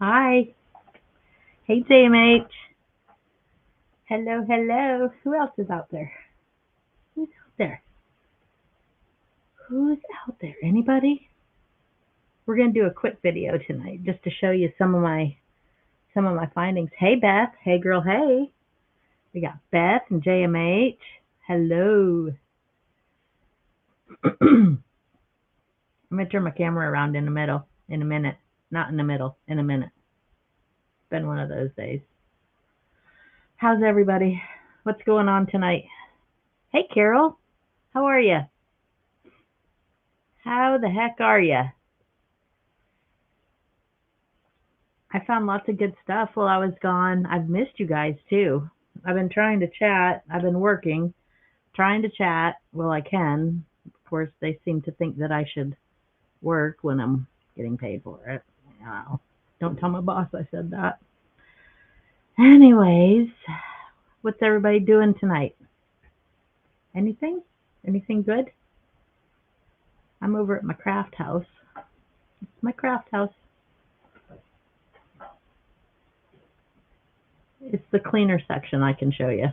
Hi. Hey, JMH. Hello, hello. Who else is out there? Who's out there? Who's out there? Anybody? We're gonna do a quick video tonight just to show you some of my findings. Hey, Beth. Hey, girl. Hey. We got Beth and JMH. Hello. I'm gonna turn my camera around in the middle in a minute. Not in the middle. In a minute. It's been one of those days. How's everybody? What's going on tonight? Hey, Carol. How are you? How the heck are you? I found lots of good stuff while I was gone. I've missed you guys too. I've been trying to chat. I've been working, trying to chat. Well, I can. Of course, they seem to think that I should work when I'm getting paid for it. Don't tell my boss I said that. Anyways, what's everybody doing tonight? Anything? Anything good? I'm over at my craft house. It's my craft house. It's the cleaner section I can show you.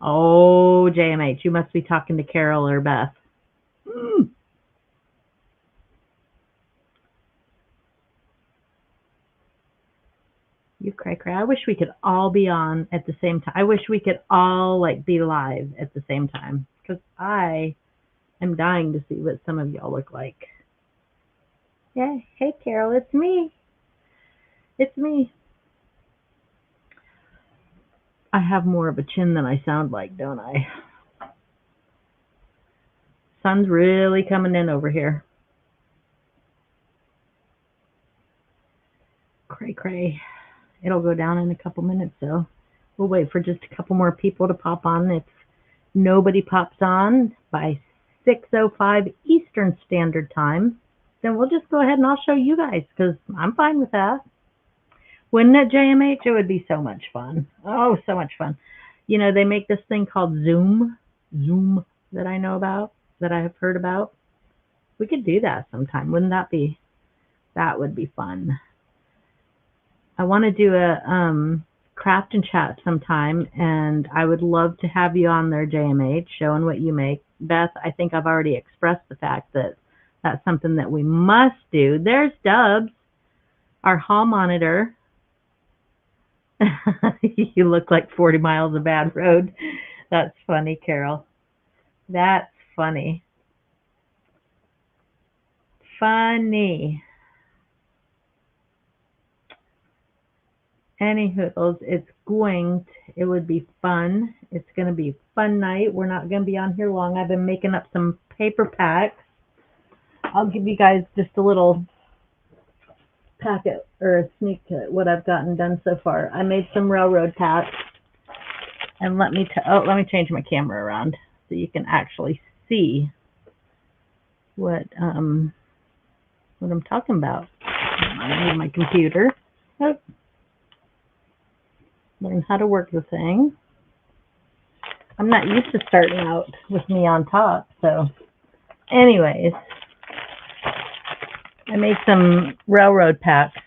Oh, JMH, you must be talking to Carol or Beth. You cray. I wish we could all be on at the same time. I wish we could all be live at the same time because I am dying to see what some of y'all look like. Yeah, hey Carol, it's me. It's me. I have more of a chin than I sound like, don't I? Sun's really coming in over here. Cray. It'll go down in a couple minutes, though. We'll wait for just a couple more people to pop on. If nobody pops on by 6:05 Eastern Standard Time, then we'll just go ahead and I'll show you guys because I'm fine with that. Wouldn't it, JMH? It would be so much fun. Oh, so much fun. You know, they make this thing called Zoom that I know about, that I have heard about. We could do that sometime. Wouldn't that be? That would be fun. I want to do a craft and chat sometime, and I would love to have you on there, JMH, showing what you make. Beth, I think I've already expressed the fact that that's something that we must do. There's Dubs, our hall monitor. You look like 40 miles of bad road. That's funny, Carol. That's funny. Funny. Anywho, it would be fun. It's going to be a fun night. We're not going to be on here long. I've been making up some paper packs. I'll give you guys just a little packet or a sneak at what I've gotten done so far. I made some railroad packs. And let me change my camera around so you can actually see what I'm talking about. I need my computer. Oh. Learn how to work the thing. I'm not used to starting out with me on top, so anyways, I made some railroad packs.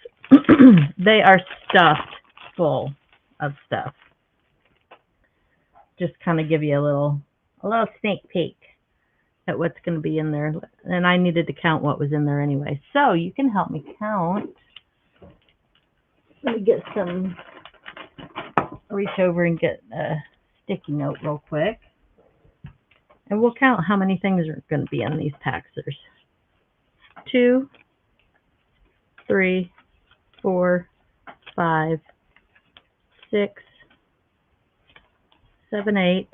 They are stuffed full of stuff. Just kind of give you a little sneak peek at what's going to be in there. And I needed to count what was in there anyway. So you can help me count. Let me get reach over and get a sticky note real quick. And we'll count how many things are going to be in these packs. There's 2, 3, 4, 5, 6, 7, 8,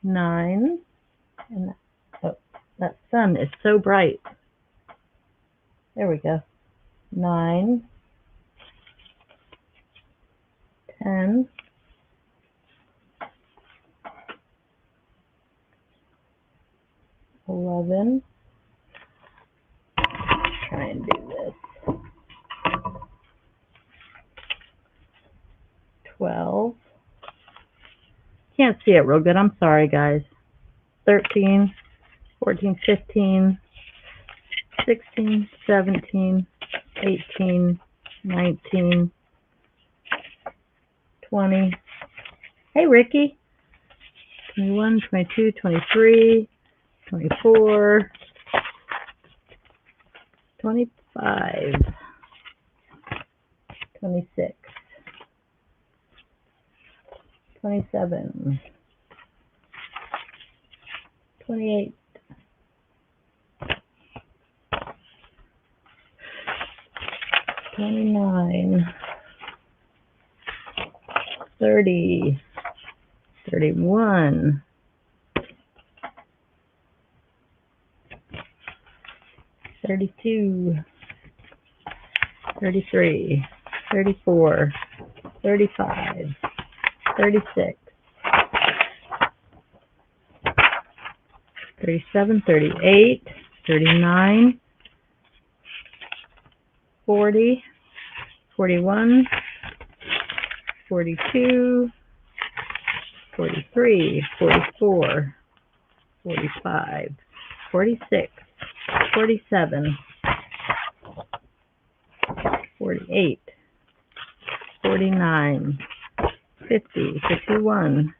9, and that sun is so bright. There we go. 9, 10, 11. Try and do this. 12. Can't see it real good. I'm sorry, guys. 13, 14, 15, 16, 17, 18, 19, 20. Hey, Ricky. 21, 22, 23, 24, 25, 26, 27, 28, 29, 30, 31, 32, 33, 34, 35, 36, 37, 38, 39, 40, 41, 42, 43, 44, 45, 46, 47, 48, 49, 50, 51,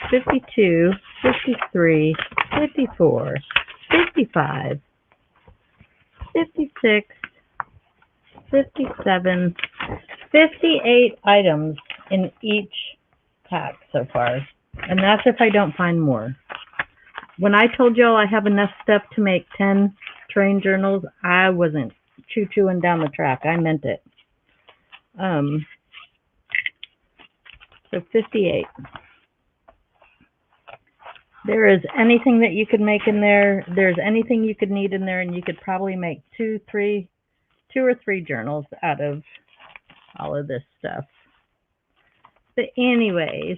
52, 53, 54, 55, 56, 57, 58 items in each pack so far. And that's if I don't find more. When I told y'all I have enough stuff to make 10 train journals, I wasn't choo-chooing down the track. I meant it. So 58. There is anything that you could make in there. There's anything you could need in there, and you could probably make two or three journals out of all of this stuff. But anyways,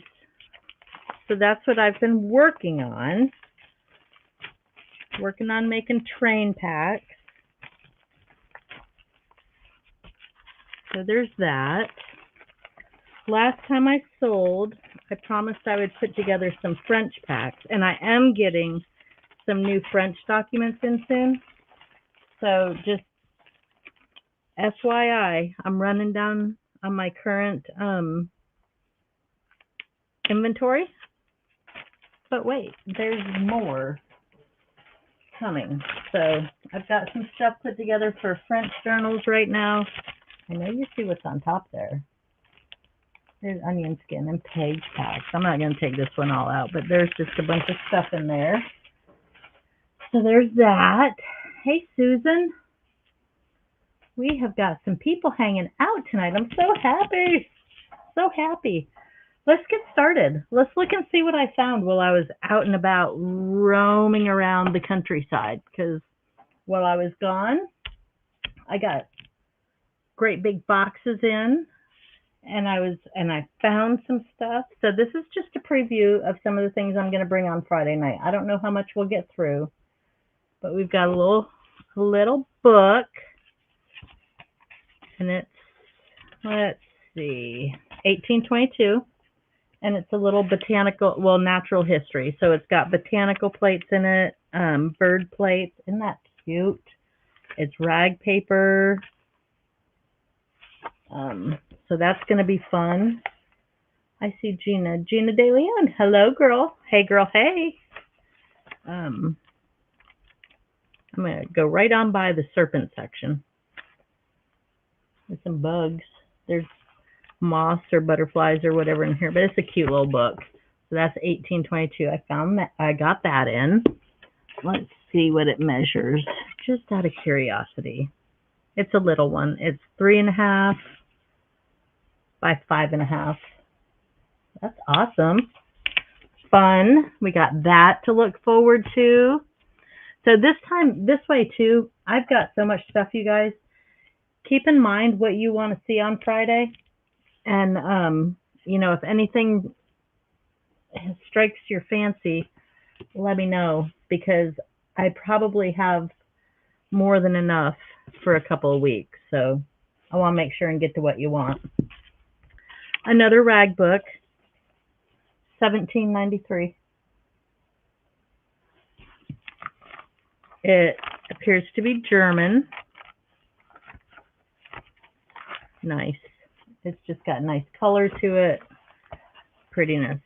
so that's what I've been working on. Working on making train packs. So there's that. Last time I sold, I promised I would put together some French packs, and I am getting some new French documents in soon. So just FYI, I'm running down on my current inventory. But wait, there's more coming. So I've got some stuff put together for French journals right now. I know you see what's on top there. There's onion skin and page packs. I'm not going to take this one all out, but there's just a bunch of stuff in there. So there's that. Hey, Susan. We have got some people hanging out tonight. I'm so happy. So happy. Let's get started. Let's look and see what I found while I was out and about roaming around the countryside. Because while I was gone, I got great big boxes in. And I found some stuff. So this is just a preview of some of the things I'm going to bring on Friday night. I don't know how much we'll get through, but we've got a little book, and it's, let's see, 1822, and it's a little natural history. So it's got botanical plates in it, bird plates. Isn't that cute? It's rag paper. So that's going to be fun. I see Gina De Leon. Hello, girl. Hey, girl. Hey. I'm going to go right on by the serpent section. There's some bugs. There's moths or butterflies or whatever in here, but it's a cute little book. So that's 1822. I found that. I got that in. Let's see what it measures, just out of curiosity. It's a little one. It's 3.5 by 5.5. That's awesome. Fun. We got that to look forward to. So this way too, I've got so much stuff, you guys. Keep in mind what you want to see on Friday. And, if anything strikes your fancy, let me know, because I probably have more than enough for a couple of weeks. So I want to make sure and get to what you want. Another rag book, $17.93. It appears to be German. Nice. It's just got nice color to it. Prettiness.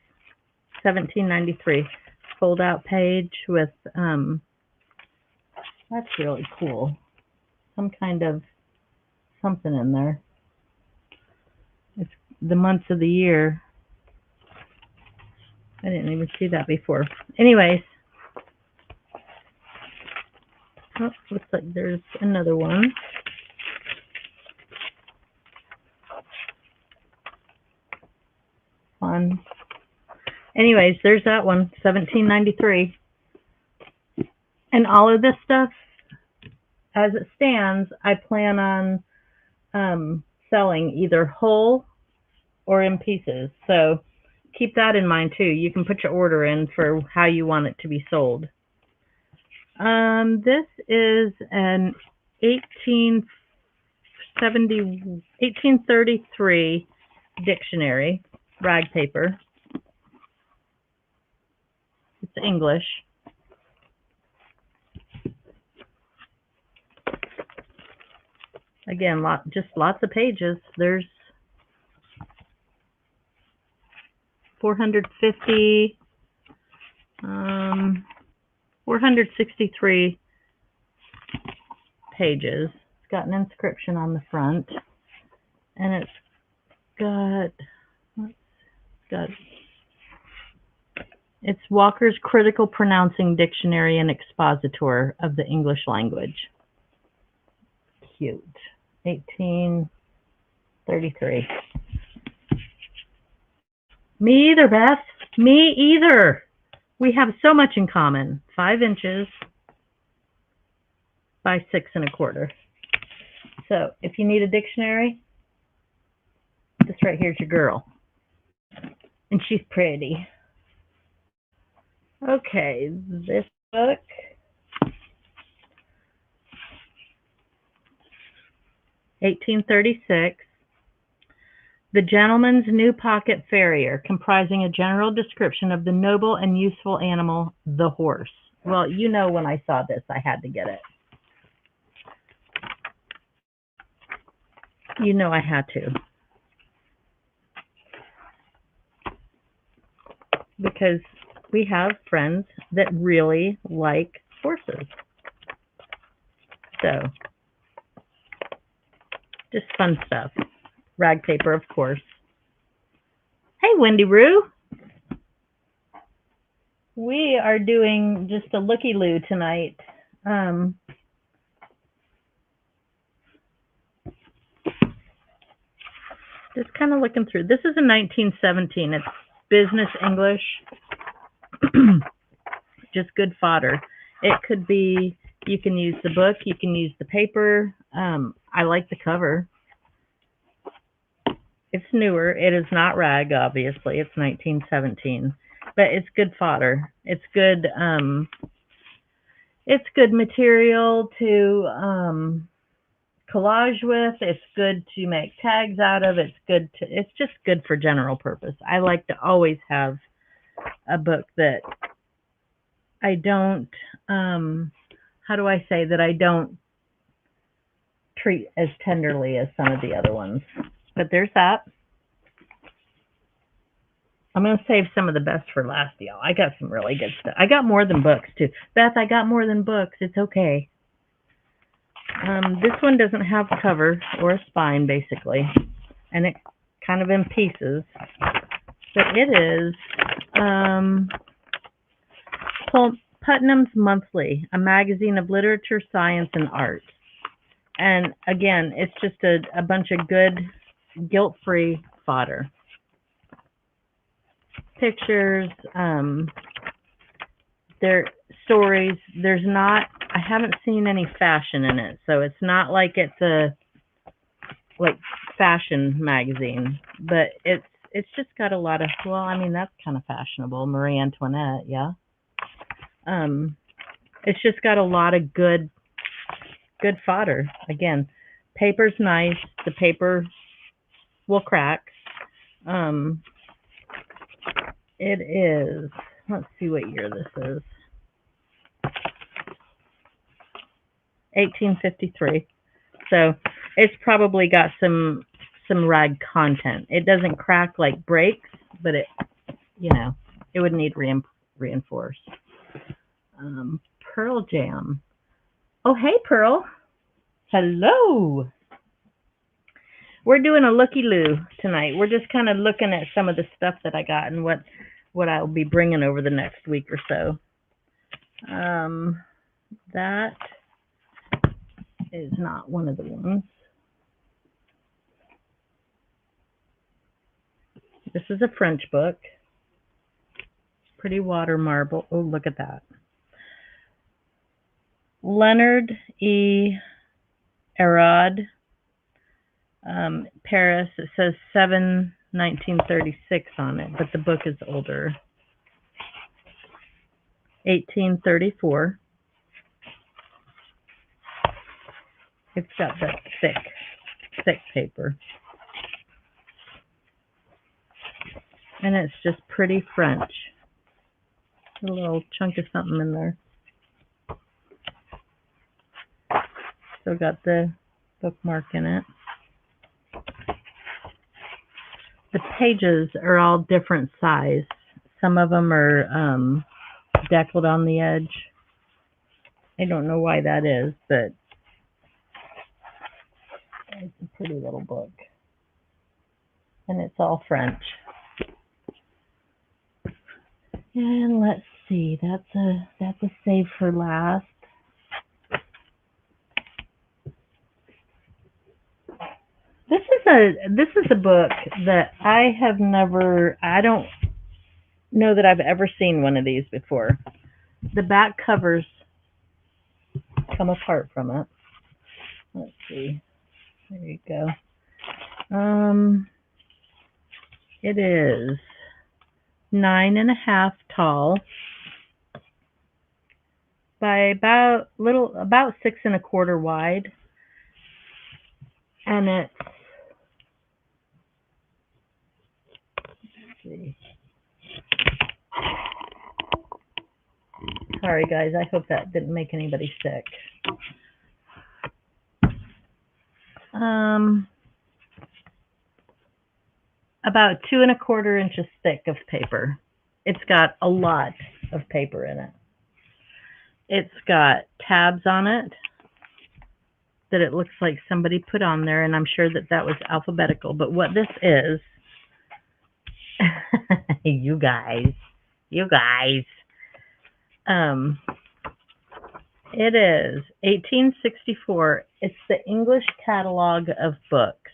$17.93. Fold out page with, that's really cool. Some kind of something in there. It's the months of the year. I didn't even see that before. Anyways. Oh, looks like there's another one. Fun. Anyways, there's that one, $17.93. And all of this stuff, as it stands, I plan on selling either whole or in pieces. So keep that in mind too. You can put your order in for how you want it to be sold. This is an 1833 dictionary, rag paper. It's English. Again, just lots of pages. There's 463 pages. It's got an inscription on the front, and it's Walker's Critical Pronouncing Dictionary and Expositor of the English Language. Cute. 1833. Me either, Beth. Me either. We have so much in common. 5 inches by 6 1/4. So if you need a dictionary, this right here's your girl. And she's pretty. Okay, this book. (1836). The Gentleman's New Pocket Farrier, comprising a general description of the noble and useful animal, the horse. Well, you know, when I saw this, I had to get it. You know I had to. Because we have friends that really like horses. So, just fun stuff. Rag paper, of course. Hey, Wendy Roo. We are doing just a Looky-Loo tonight. Just kind of looking through. This is a 1917. It's business English. Just good fodder. It could be, you can use the book, you can use the paper. I like the cover. It's newer. It is not rag, obviously. It's 1917, but it's good fodder. It's good. It's good material to collage with. It's good to make tags out of. It's just good for general purpose. I like to always have a book that I don't. How do I say that I don't treat as tenderly as some of the other ones? But there's that. I'm going to save some of the best for last, y'all. I got some really good stuff. I got more than books, too. Beth, I got more than books. It's okay. This one doesn't have a cover or a spine, basically. And it's kind of in pieces. But it is Putnam's Monthly, a magazine of literature, science, and art. And, again, it's just a bunch of good, guilt-free fodder. Pictures, their stories. There's not, I haven't seen any fashion in it, so it's not like it's a fashion magazine, but it's just got a lot of, well, I mean, that's kind of fashionable, Marie Antoinette, yeah. It's just got a lot of good fodder. Again, paper's nice. The paper will crack. It is, let's see what year this is. 1853. So it's probably got some rag content. It doesn't crack like breaks, but it, you know, it would need reinforced. Pearl Jam. Oh, hey, Pearl. Hello. We're doing a Looky-Loo tonight. We're just kind of looking at some of the stuff that I got and what I'll be bringing over the next week or so. That is not one of the ones. This is a French book. Pretty water marble. Oh, look at that. Leonard E. Arad, Paris. It says 1936 on it, but the book is older. 1834. It's got that thick paper. And it's just pretty French. A little chunk of something in there. Still got the bookmark in it. The pages are all different size. Some of them are deckled on the edge. I don't know why that is, but it's a pretty little book. And it's all French. And let's see, that's a save for last. This is a book that I don't know that I've ever seen one of these before. The back covers come apart from it. Let's see. There you go. It is 9.5 tall by about 6 1/4 wide, and it's, let's see. Sorry guys, I hope that didn't make anybody sick. About 2 1/4 inches thick of paper. It's got a lot of paper in it. It's got tabs on it that it looks like somebody put on there, and I'm sure that was alphabetical. But what this is, you guys, it is 1864. It's the English catalog of books.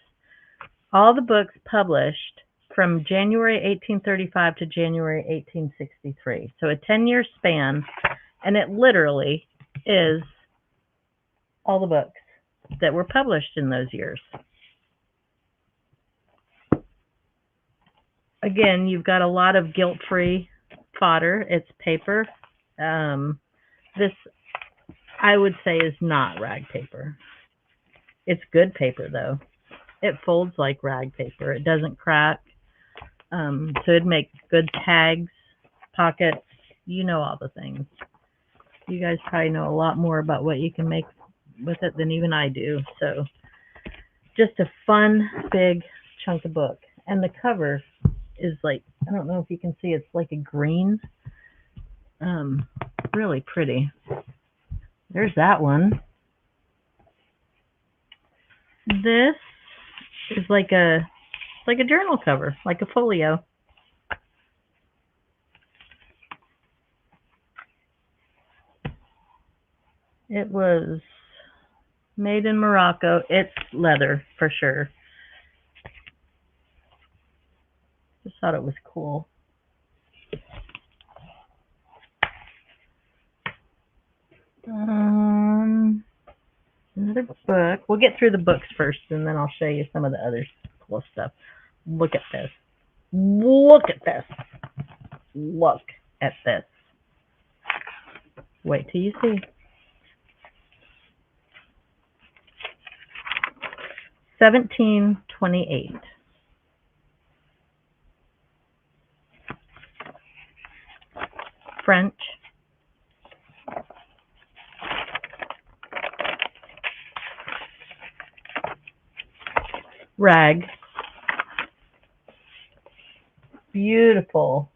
All the books published from January 1835 to January 1863. So a 10-year span, and it literally is all the books that were published in those years. Again, you've got a lot of guilt-free fodder. It's paper. This, I would say, is not rag paper. It's good paper, though. It folds like rag paper. It doesn't crack. So it'd make good tags, pockets, you know, all the things. You guys probably know a lot more about what you can make with it than even I do. So just a fun, big chunk of book. And the cover is like, I don't know if you can see, it's like a green. Really pretty. There's that one. This is like a journal cover, like a folio. It was made in Morocco. It's leather for sure. Just thought it was cool. Another book. We'll get through the books first, and then I'll show you some of the other cool stuff. Look at this. Look at this. Look at this. Wait till you see. 1728. French. rag. Beautiful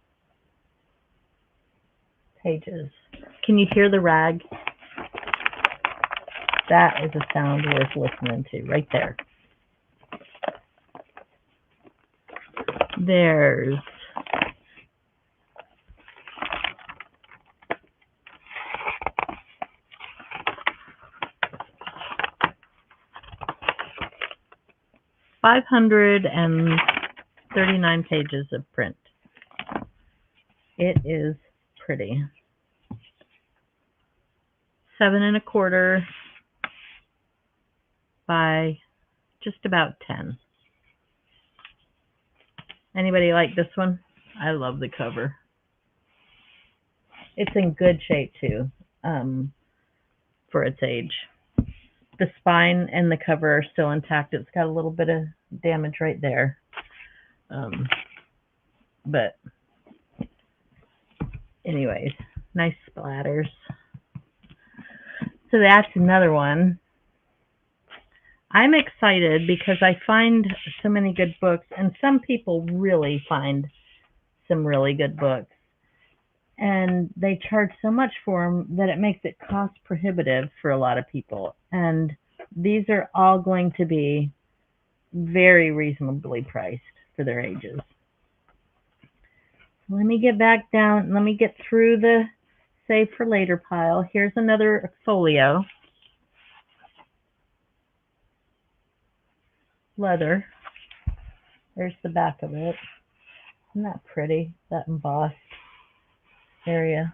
pages. Can you hear the rag? That is a sound worth listening to right there. There's $539 pages of print. It is pretty. 7 1/4 by just about 10. Anybody like this one? I love the cover. It's in good shape too, for its age. The spine and the cover are still intact. It's got a little bit of damage right there. But anyways, nice splatters. So that's another one. I'm excited because I find so many good books, and some people really find some really good books. And they charge so much for them that it makes it cost prohibitive for a lot of people. And these are all going to be very reasonably priced for their ages. Let me get back down. Let me get through the save for later pile. Here's another folio. Leather. There's the back of it. Isn't that pretty? That embossed area.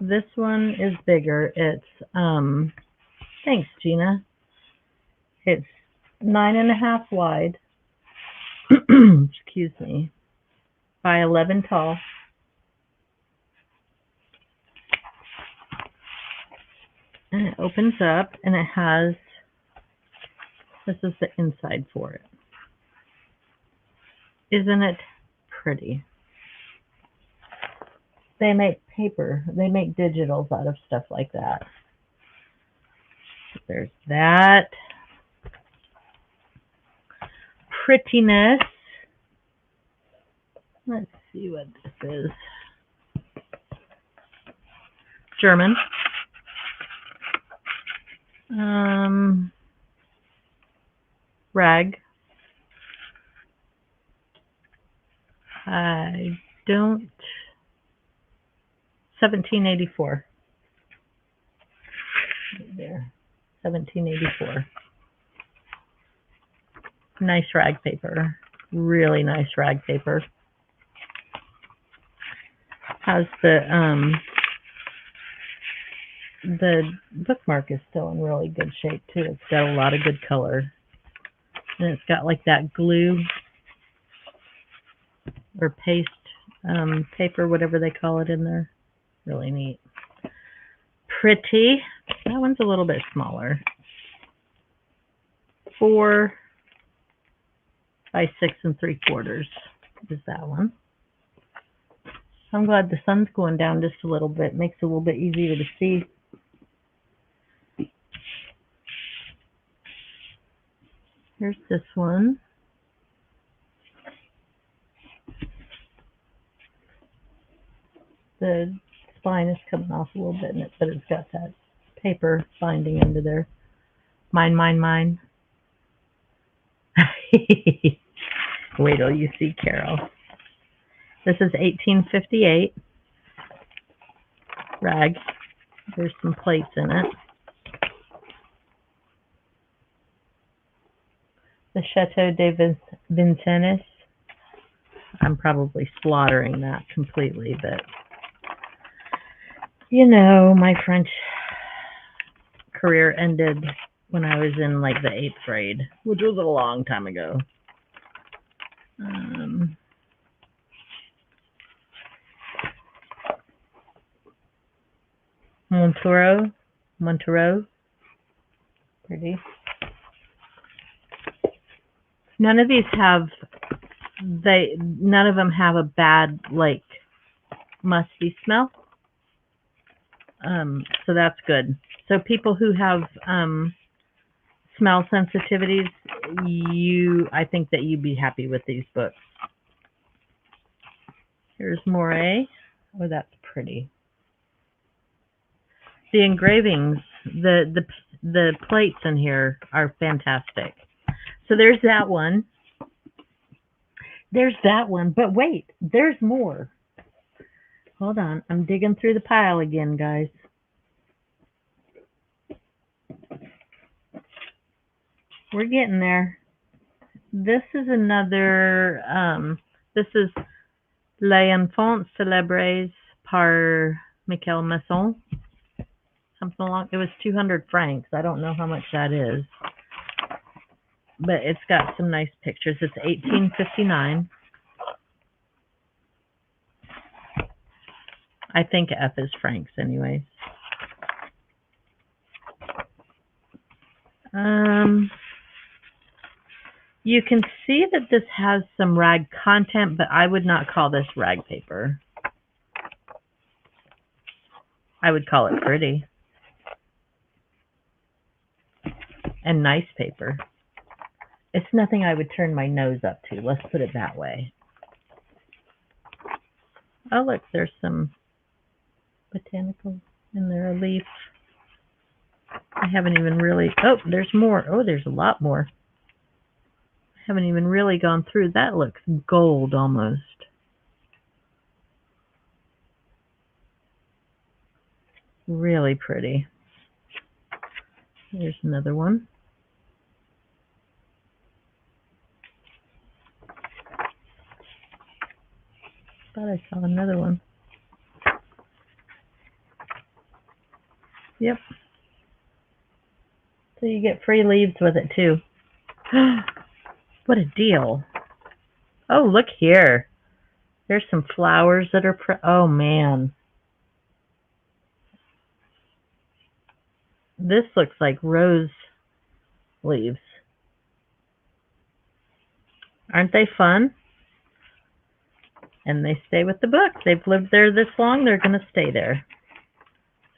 This one is bigger. It's thanks, Gina. It's 9 1/2 wide. Excuse me. By 11 tall. And it opens up, and it has, this is the inside for it. Isn't it pretty? They make paper. They make digitals out of stuff like that. There's that. Prettiness. Let's see what this is. German. Rag. I don't. 1784. Right there. 1784. Nice rag paper. Really nice rag paper. Has the bookmark is still in really good shape too. It's got a lot of good color. And it's got like that glue or paste paper, whatever they call it in there. Really neat. Pretty. That one's a little bit smaller. 4 by 6 3/4 is that one. I'm glad the sun's going down just a little bit. Makes it a little bit easier to see. Here's this one. The spine is coming off a little bit in it, but it's got that paper binding into there. Mine, mine, mine. Wait till you see Carol. This is 1858. Rag. There's some plates in it. The Chateau de Vincennes. I'm probably slaughtering that completely, but you know, my French career ended when I was in like the 8th grade, which was a long time ago. Montero, pretty. None of these have, none of them have a bad, like, musty smell. So that's good. So people who have smell sensitivities, I think that you'd be happy with these books. Here's Moray. Oh, that's pretty. The engravings, the plates in here are fantastic. So there's that one. There's that one. But wait, there's more. Hold on. I'm digging through the pile again, guys. We're getting there. This is another, this is Les Enfants Célèbres par Michel Masson. Something along, it was 200 francs. I don't know how much that is. But it's got some nice pictures. It's 1859. I think F is francs anyways. You can see that this has some rag content, but I would not call this rag paper. I would call it pretty. And nice paper. It's nothing I would turn my nose up to. Let's put it that way. Oh, look, there's some botanical in there, a leaf. I haven't even really, oh, there's more. Oh, there's a lot more. I haven't even really gone through. That looks gold almost. Really pretty. Here's another one. Thought I saw another one. Yep. So you get free leaves with it too. What a deal. Oh, look here. There's some flowers that are, oh man. This looks like rose leaves. Aren't they fun? And they stay with the book. They've lived there this long, they're going to stay there.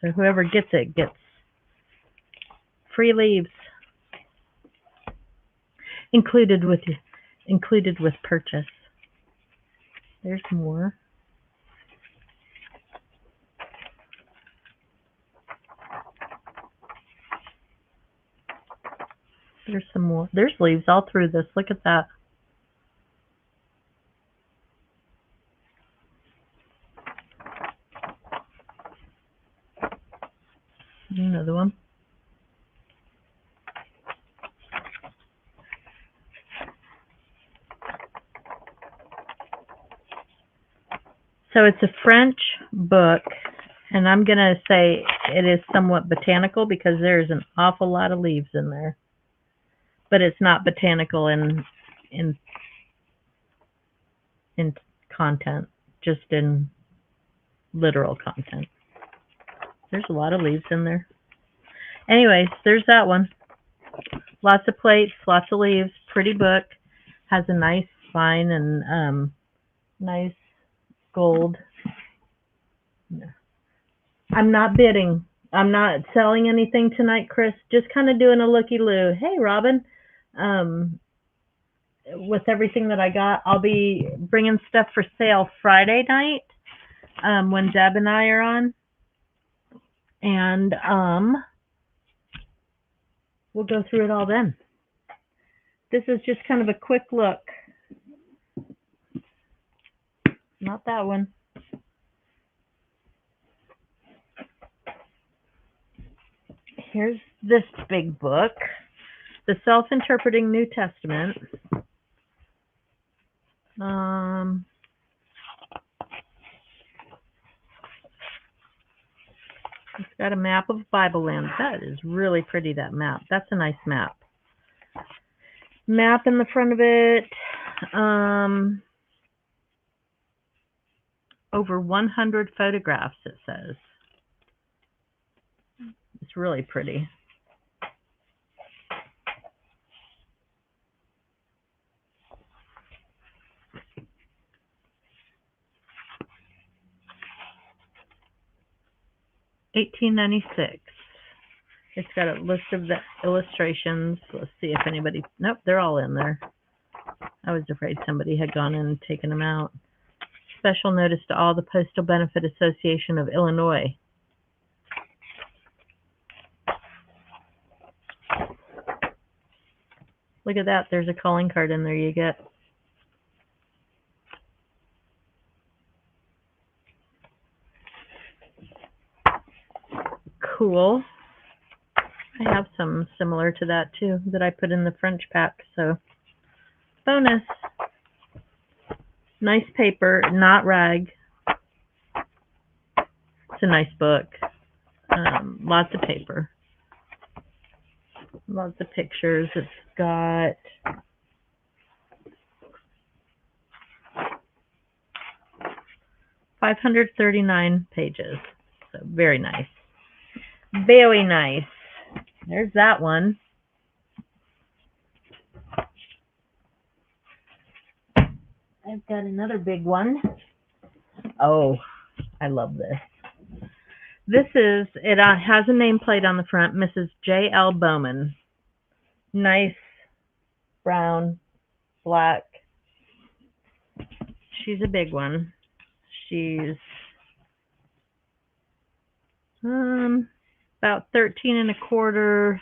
So whoever gets it gets free leaves. Included with purchase. There's more. There's some more. There's leaves all through this. Look at that. Another one. So it's a French book, and I'm going to say it is somewhat botanical because there's an awful lot of leaves in there. But it's not botanical in content, just in literal content. There's a lot of leaves in there. Anyways, there's that one. Lots of plates, lots of leaves, pretty book. Has a nice spine and nice gold. I'm not bidding. I'm not selling anything tonight, Chris. Just kind of doing a looky-loo. Hey, Robin. With everything that I got, I'll be bringing stuff for sale Friday night when Deb and I are on. And we'll go through it all then. This is just kind of a quick look. Not that one. Here's this big book, The Self-Interpreting New Testament. It's got a map of Bible land. That is really pretty, that map. That's a nice map. Map in the front of it. Over 100 photographs, it says. It's really pretty. $18.96. It's got a list of the illustrations. Let's see if anybody, nope, they're all in there. I was afraid somebody had gone in and taken them out. Special notice to all the Postal Benefit Association of Illinois. Look at that. There's a calling card in there you get. Cool. I have some similar to that too that I put in the French pack. So bonus. Nice paper, not rag. It's a nice book. Lots of paper. Lots of pictures. It's got $539 pages. So very nice. Very nice. There's that one. I've got another big one. Oh, I love this. This is, it has a nameplate on the front, Mrs. J.L. Bowman. Nice brown, black. She's a big one. She's about 13 and a quarter.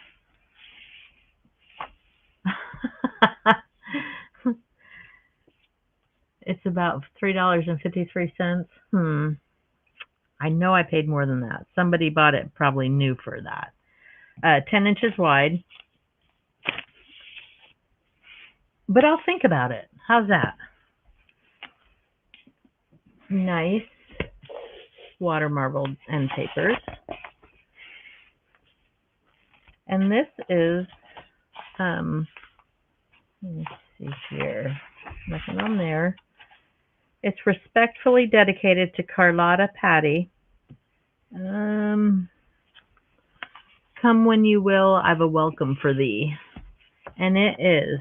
It's about $3.53. I know I paid more than that. Somebody bought it probably new for that. 10 inches wide. But I'll think about it. How's that? Nice water marbled end papers. And this is, let me see here. Nothing on there. It's respectfully dedicated to Carlotta Patty. Come when you will, I've a welcome for thee. And it is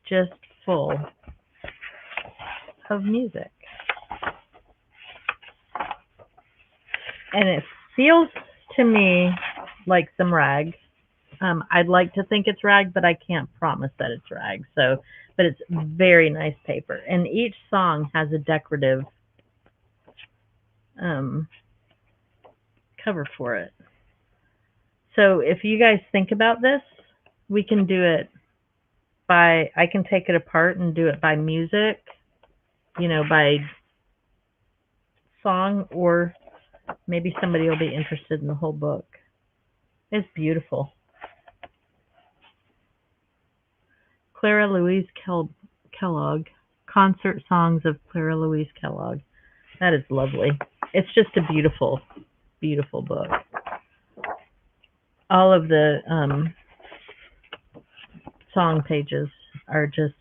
just full of music. And it feels to me like some rag. I'd like to think it's rag, but I can't promise that it's rag. So, but it's very nice paper. And each song has a decorative cover for it. So if you guys think about this, we can do it by, I can take it apart and do it by music, you know, by song, or maybe somebody will be interested in the whole book. It's beautiful. Clara Louise Kellogg, Concert Songs of Clara Louise Kellogg. That is lovely. It's just a beautiful, beautiful book. All of the song pages are just,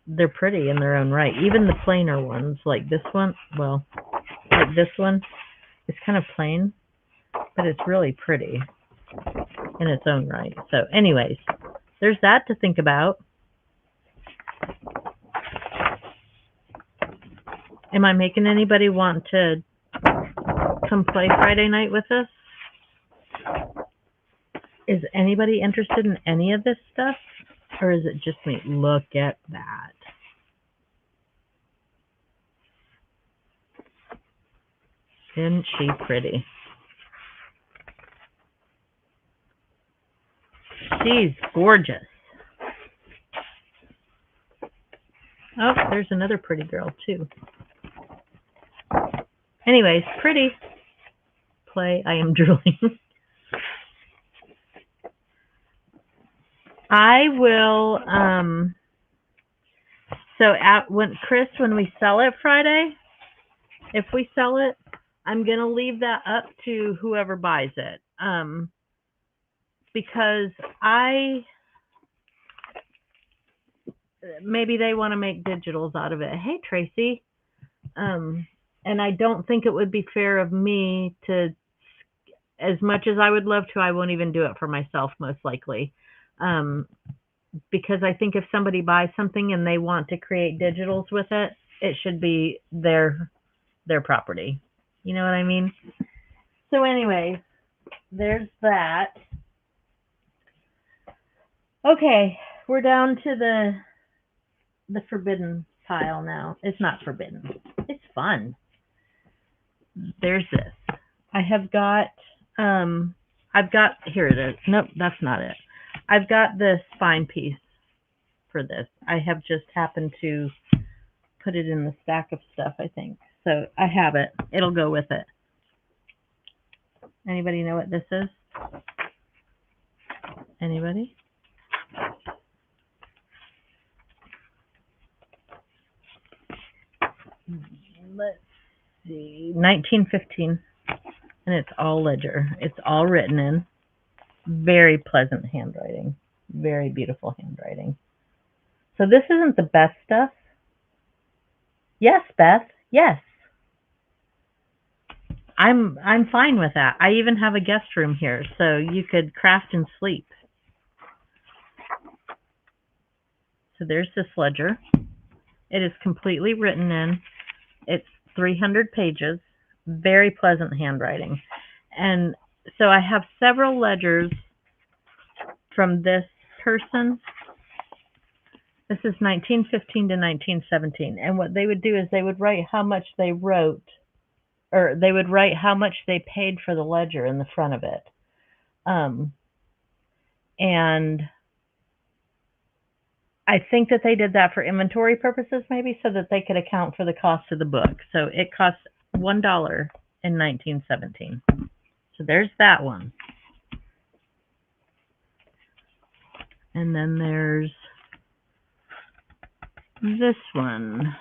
they're pretty in their own right. Even the plainer ones, like this one, well, like this one, it's kind of plain, but it's really pretty in its own right. So anyways, there's that to think about. Am I making anybody want to come play Friday night with us? Is anybody interested in any of this stuff? Or is it just me? Look at that. Isn't she pretty? She's gorgeous. Oh, there's another pretty girl too. Anyways, pretty. Play, I am drooling. I will, so when we sell it Friday, if we sell it, I'm going to leave that up to whoever buys it. Because maybe they want to make digitals out of it. Hey, Tracy. And I don't think it would be fair of me to, as much as I would love to, I won't even do it for myself, most likely. Because I think if somebody buys something and they want to create digitals with it, it should be their property. You know what I mean? So anyways, there's that. Okay, we're down to the forbidden pile now. It's not forbidden. It's fun. There's this. I have got here it is. Nope, that's not it. I've got the spine piece for this. I have just happened to put it in the stack of stuff, I think. So I have it. It'll go with it. Anybody know what this is? Anybody? Let's see. 1915. And it's all ledger. It's all written in. Very pleasant handwriting. Very beautiful handwriting. So this isn't the best stuff. Yes, Beth. Yes. I'm fine with that. I even have a guest room here, so you could craft and sleep. So there's this ledger. It is completely written in. It's 300 pages. Very pleasant handwriting. And so I have several ledgers from this person. This is 1915 to 1917. And what they would do is they would write how much they wrote, or they would write how much they paid for the ledger in the front of it. And I think that they did that for inventory purposes, maybe, so that they could account for the cost of the book. So it cost $1 in 1917. So there's that one. And then there's this one.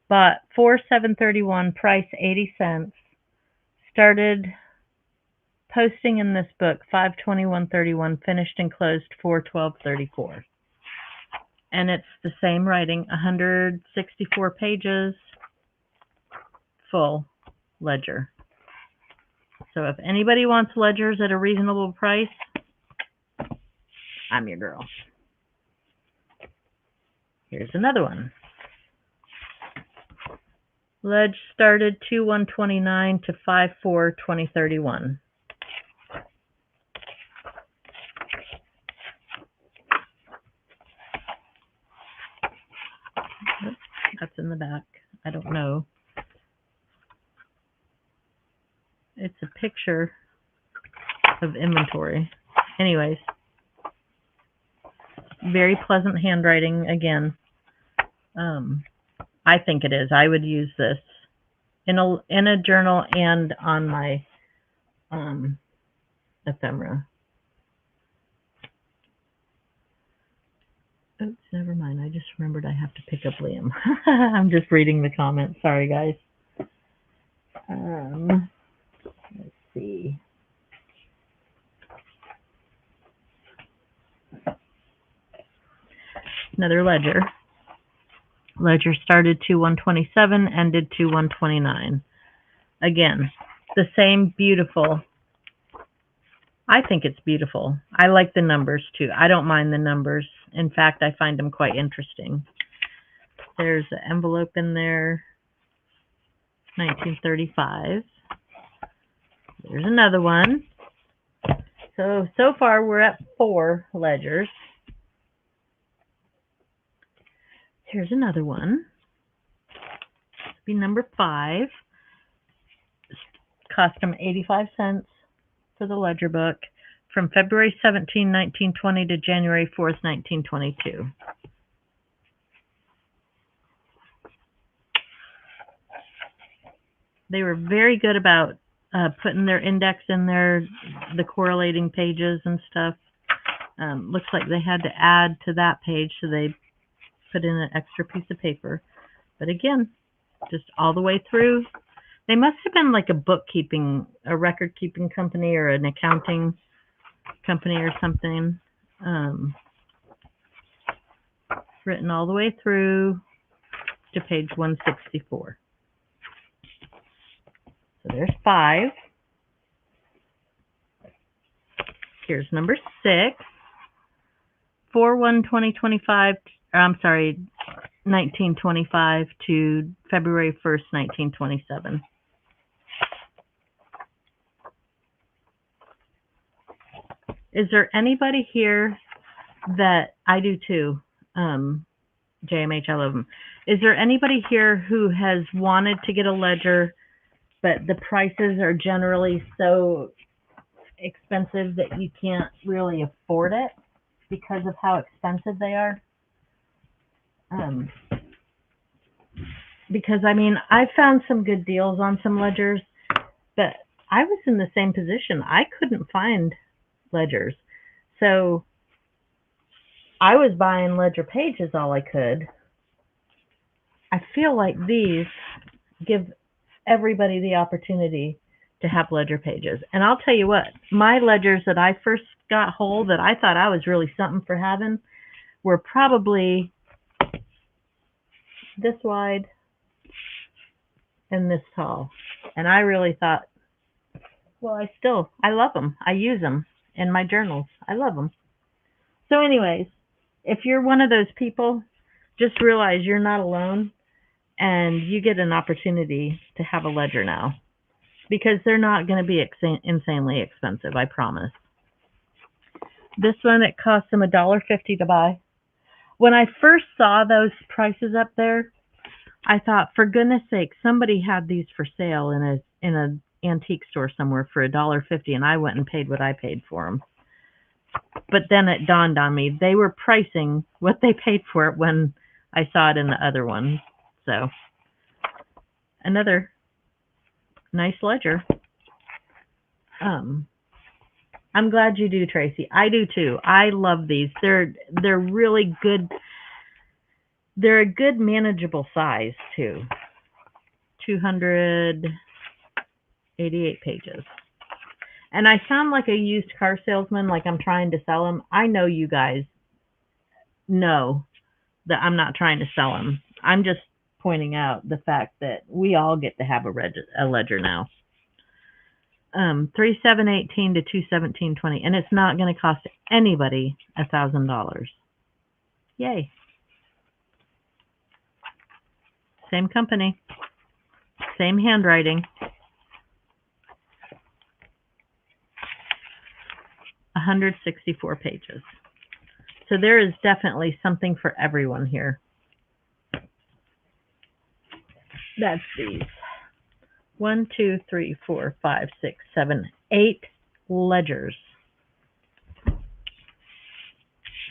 Bought $4,731, price 80 cents. Started posting in this book 5/21/31, finished and closed 4/12/34. And it's the same writing, 164 pages, full ledger. So if anybody wants ledgers at a reasonable price, I'm your girl. Here's another one. Ledge started 2/1/29 to 5/4/2031. That's in the back. I don't know. It's a picture of inventory. Anyways, very pleasant handwriting again. I think it is. I would use this in a journal and on my ephemera. Oops, never mind. I just remembered I have to pick up Liam. I'm just reading the comments. Sorry, guys. Let's see. Another ledger. Ledger started 2/1/27, ended 2/1/29. Again, the same beautiful. I think it's beautiful. I like the numbers too. I don't mind the numbers. In fact, I find them quite interesting. There's an envelope in there, 1935. There's another one. So far we're at 4 ledgers. Here's another one. Be number 5. Cost them 85 cents for the ledger book from February 17, 1920 to January 4th, 1922. They were very good about putting their index in there, the correlating pages and stuff. Looks like they had to add to that page, so they put in an extra piece of paper. But again, just all the way through. They must have been like a record-keeping company or an accounting company or something. Written all the way through to page 164. So there's 5. Here's number 6. 4/1/2025. I'm sorry, 1925 to February 1st, 1927. Is there anybody here that I do too. JMH, I love them. Is there anybody here who has wanted to get a ledger, but the prices are generally so expensive that you can't really afford it because of how expensive they are? Because I mean, I found some good deals on some ledgers, but I was in the same position. I couldn't find ledgers. So I was buying ledger pages all I could. I feel like these give everybody the opportunity to have ledger pages. And I'll tell you what, my ledgers that I first got hold that I thought I was really something for having were probably this wide and this tall. And I really thought, well, I love them. I use them in my journals. I love them. So anyways, if you're one of those people, just realize you're not alone and you get an opportunity to have a ledger now because they're not going to be insanely expensive, I promise. This one, it cost them $1.50 to buy. When I first saw those prices up there, I thought, for goodness sake, somebody had these for sale in an antique store somewhere for $1.50, and I went and paid what I paid for them. But then it dawned on me, they were pricing what they paid for it when I saw it in the other one. So, another nice ledger. I'm glad you do, Tracy. I do too. I love these. They're really good. They're a good manageable size too. 288 pages. And I sound like a used car salesman, like I'm trying to sell them. I know you guys know that I'm not trying to sell them. I'm just pointing out the fact that we all get to have a ledger now. 3/7/18 to 2/17/20, and it's not going to cost anybody $1,000. Yay! Same company, same handwriting. 164 pages. So there is definitely something for everyone here. That's these. 1, 2, 3, 4, 5, 6, 7, 8 ledgers.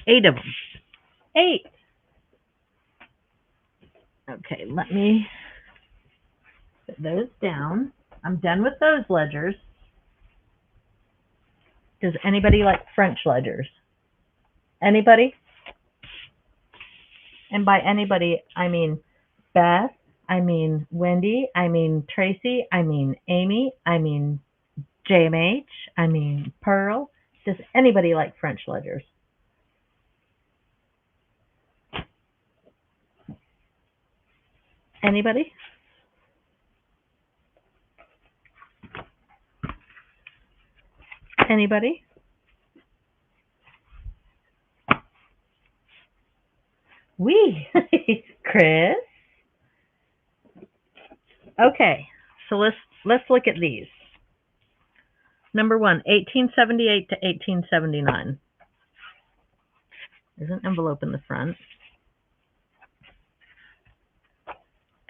8 of them. 8. Okay, let me put those down. I'm done with those ledgers. Does anybody like French ledgers? Anybody? And by anybody, I mean Beth, I mean Wendy, I mean Tracy, I mean Amy, I mean JMH, I mean Pearl. Does anybody like French ledgers? Anybody? Anybody? We, Chris. Okay, so let's look at these. Number 1, 1878 to 1879. There's an envelope in the front.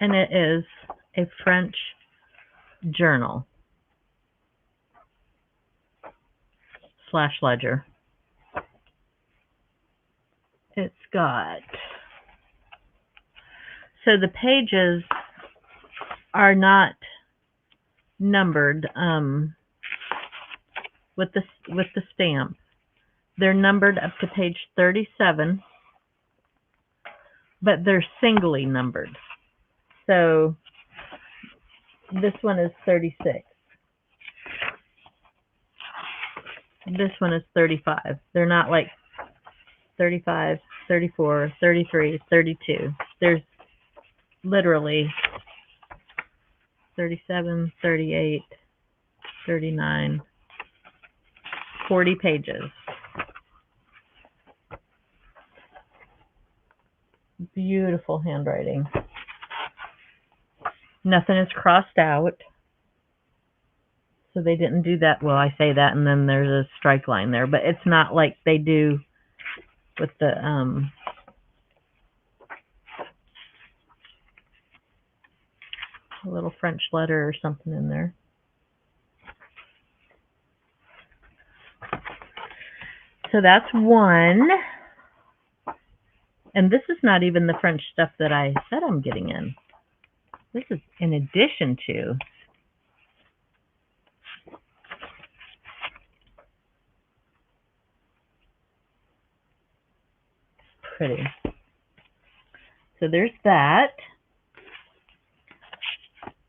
And it is a French journal / ledger. It's got, so the pages are not numbered with the stamp. They're numbered up to page 37, but they're singly numbered. So this one is 36. This one is 35. They're not like 35, 34, 33, 32. There's literally 37, 38, 39, 40 pages. Beautiful handwriting. Nothing is crossed out. So they didn't do that. Well, I say that and then there's a strike line there, but it's not like they do with the a little French letter or something in there. So that's one. And this is not even the French stuff that I said I'm getting in. This is in addition to. Pretty. So there's that.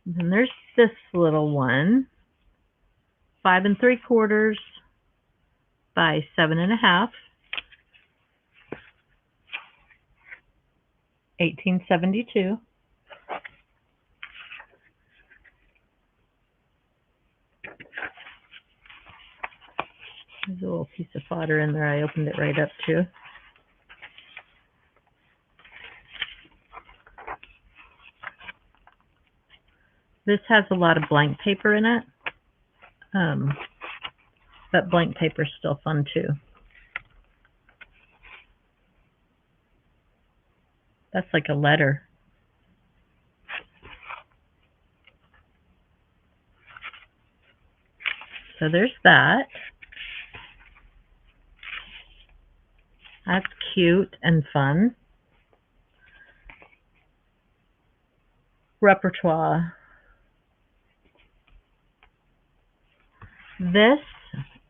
And then there's this little one. 5 3/4 by 7 1/2. 1872. There's a little piece of fodder in there. I opened it right up too. This has a lot of blank paper in it, but blank paper is still fun too. That's like a letter. So there's that. That's cute and fun. Repertoire. This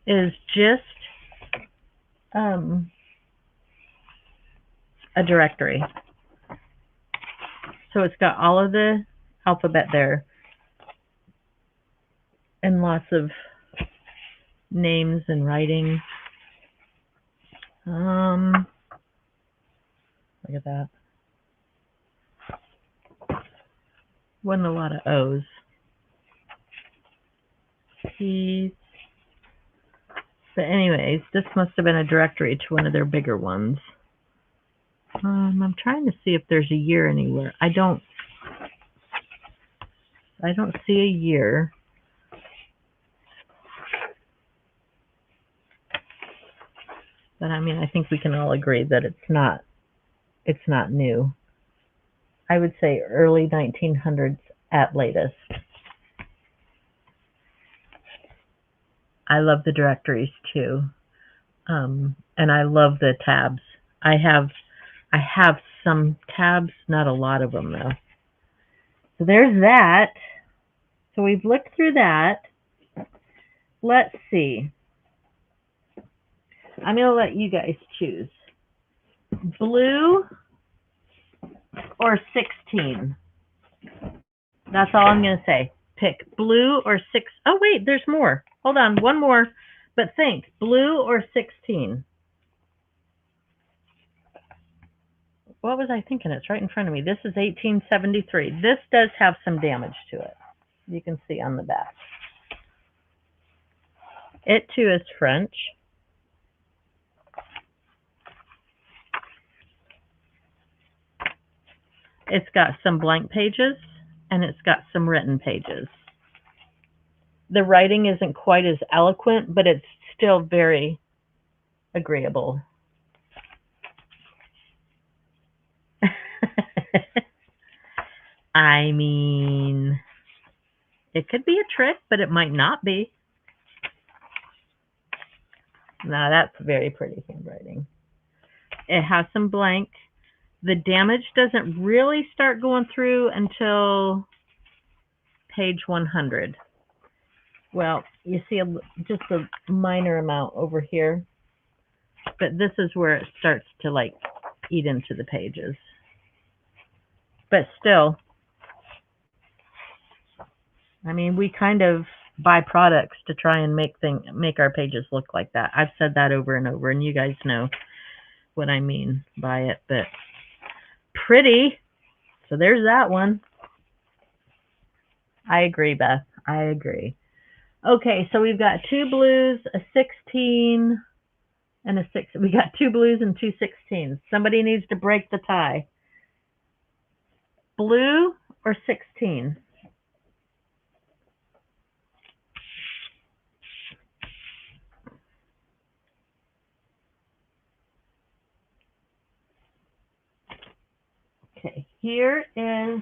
is just a directory. So it's got all of the alphabet there and lots of names and writing. Look at that. Wasn't a lot of O's. P's. But anyways, this must have been a directory to one of their bigger ones. I'm trying to see if there's a year anywhere. I don't see a year. But I mean, I think we can all agree that it's not new. I would say early 1900s at latest. I love the directories too. And I love the tabs. I have some tabs, not a lot of them though. So there's that. So we've looked through that. Let's see. I'm going to let you guys choose. Blue or 16? That's all I'm going to say. Pick blue or 6. Oh, wait, there's more. Hold on, one more. But think, blue or 16? What was I thinking? It's right in front of me. This is 1873. This does have some damage to it. You can see on the back. It too is French. It's got some blank pages and it's got some written pages. The writing isn't quite as eloquent, but it's still very agreeable. I mean, it could be a trick, but it might not be. Now that's very pretty handwriting. It has some blank. The damage doesn't really start going through until page 100. Well, you see just a minor amount over here, but this is where it starts to like eat into the pages. But still, I mean, we kind of buy products to try and make our pages look like that. I've said that over and over, and you guys know what I mean by it, but pretty. So there's that one. I agree, Beth. I agree. Okay, so we've got 2 blues, a 16, and a 6. We got 2 blues and 2 16s. Somebody needs to break the tie. Blue or 16? here is,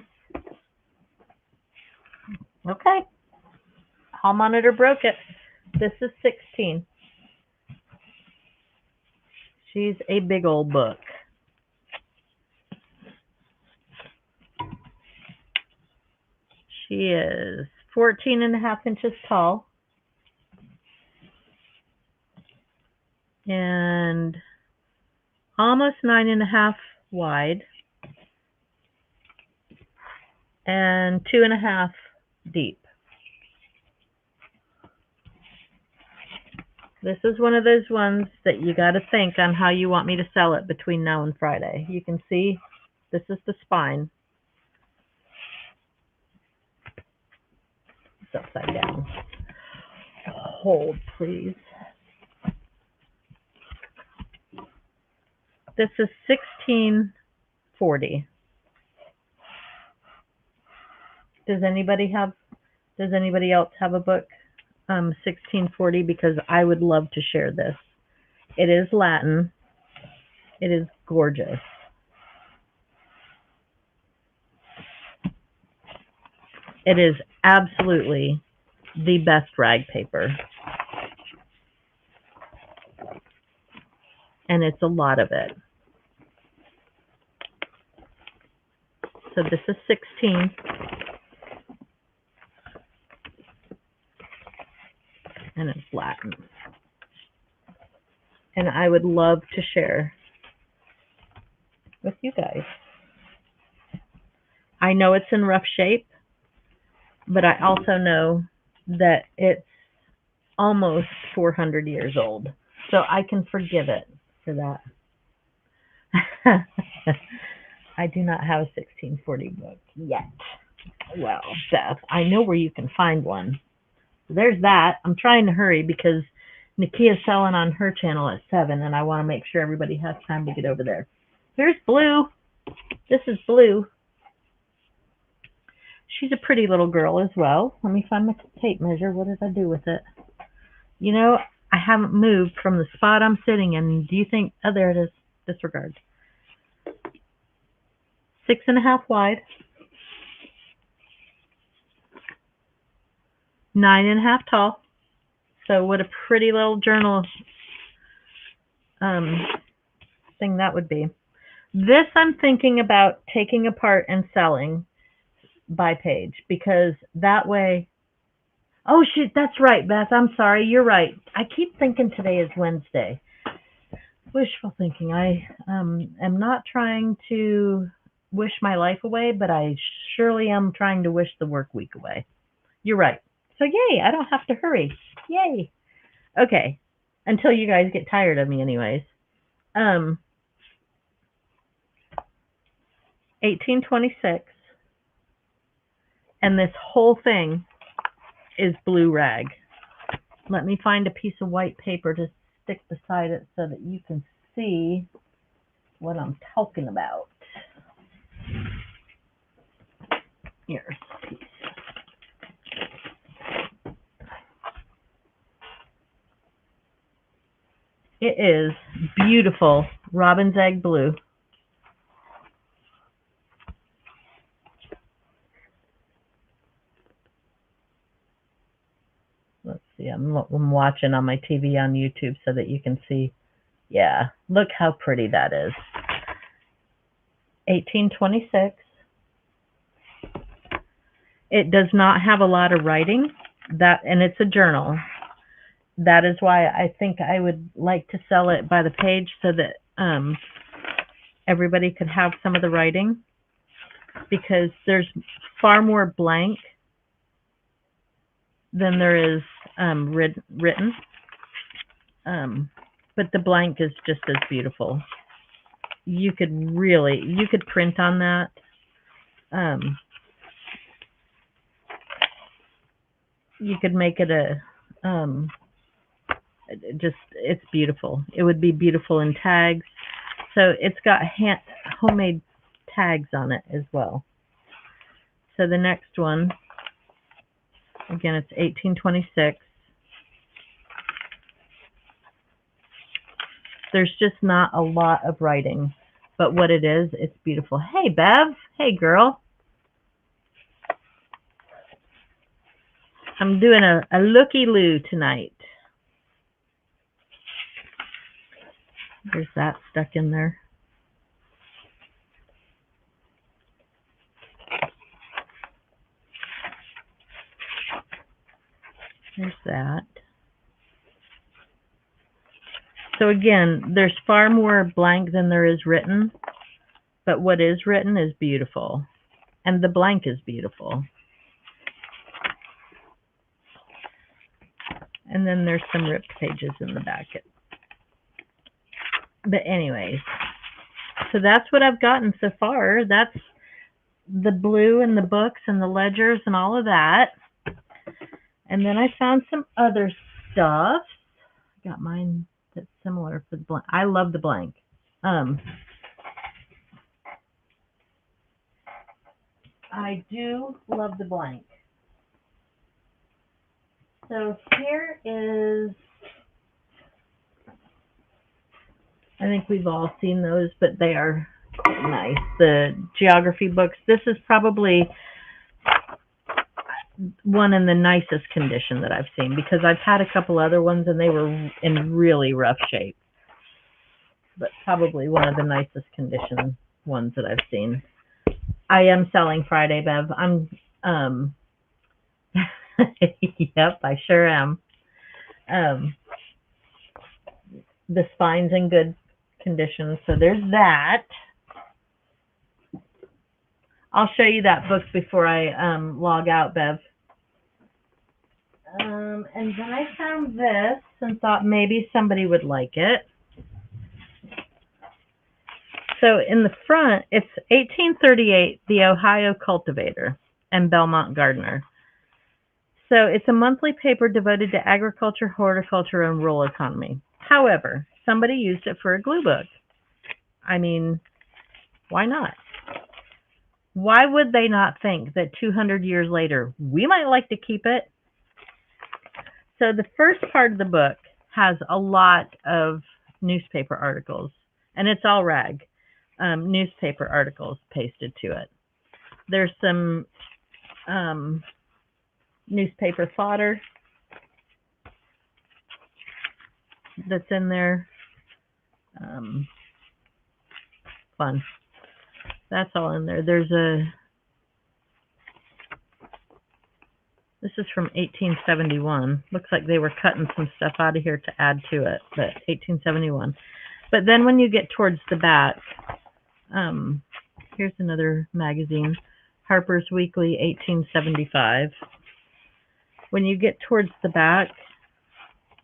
okay, hall monitor broke it. This is 16. She's a big old book. She is 14.5 inches tall and almost 9.5 wide and 2.5 deep. This is one of those ones that you got to think on how you want me to sell it between now and Friday. You can see this is the spine. It's upside down. Hold, please. This is 1640. Does anybody else have a book 1640? Because I would love to share this. It is Latin. It is gorgeous. It is absolutely the best rag paper. And it's a lot of it. So this is 16. And it's Latin. And I would love to share with you guys. I know it's in rough shape, but I also know that it's almost 400 years old. So I can forgive it for that. I do not have a 1640 book yet. Well, Beth, I know where you can find one. There's that. I'm trying to hurry because Nikia's selling on her channel at 7, and I want to make sure everybody has time to get over there. Here's Blue. This is Blue. She's a pretty little girl as well. Let me find my tape measure. What did I do with it? You know, I haven't moved from the spot I'm sitting in. Do you think... Oh, there it is. Disregard. 6.5 wide. 9.5 tall. So what a pretty little journal thing that would be. This I'm thinking about taking apart and selling by page, because that way... Oh, shit, that's right, Beth. I'm sorry. You're right. I keep thinking today is Wednesday. Wishful thinking. I am not trying to wish my life away, but I surely am trying to wish the work week away. You're right. So yay, I don't have to hurry. Yay. Okay. Until you guys get tired of me anyways. 1826. And this whole thing is blue rag. Let me find a piece of white paper to stick beside it so that you can see what I'm talking about. Here's a piece. It is beautiful robin's egg blue. Let's see, I'm watching on my TV on YouTube so that you can see. Yeah, look how pretty that is. 1826. It does not have a lot of writing, and it's a journal. That is why I think I would like to sell it by the page so that everybody could have some of the writing, because there's far more blank than there is written. But the blank is just as beautiful. You could print on that. You could make it it's beautiful. It would be beautiful in tags. So it's got homemade tags on it as well. So the next one, again, it's 1826. There's just not a lot of writing, but what it is, it's beautiful. Hey, Bev. Hey, girl. I'm doing a Looky-Loo tonight. There's that stuck in there. There's that. So again, there's far more blank than there is written, but what is written is beautiful. And the blank is beautiful. And then there's some ripped pages in the back. But anyways, so that's what I've gotten so far. That's the blue and the books and the ledgers and all of that. And then I found some other stuff. I got mine that's similar for the blank. I love the blank. I do love the blank. So here is, I think we've all seen those, but they are quite nice. The geography books. This is probably one in the nicest condition that I've seen, because I've had a couple other ones and they were in really rough shape. But probably one of the nicest condition ones that I've seen. I am selling Friday, Bev. Yep, I sure am. The spine's in good condition, so there's that. I'll show you that book before I log out, Bev. And then I found this and thought maybe somebody would like it. So in the front, it's 1838, The Ohio Cultivator and Belmont Gardener. So it's a monthly paper devoted to agriculture, horticulture, and rural economy. However, somebody used it for a glue book. I mean, why not? Why would they not think that 200 years later, we might like to keep it? So the first part of the book has a lot of newspaper articles, and it's all rag, newspaper articles pasted to it. There's some newspaper fodder that's in there. Fun. That's all in there. This is from 1871. Looks like they were cutting some stuff out of here to add to it, but 1871. But then when you get towards the back, here's another magazine, Harper's Weekly, 1875. When you get towards the back,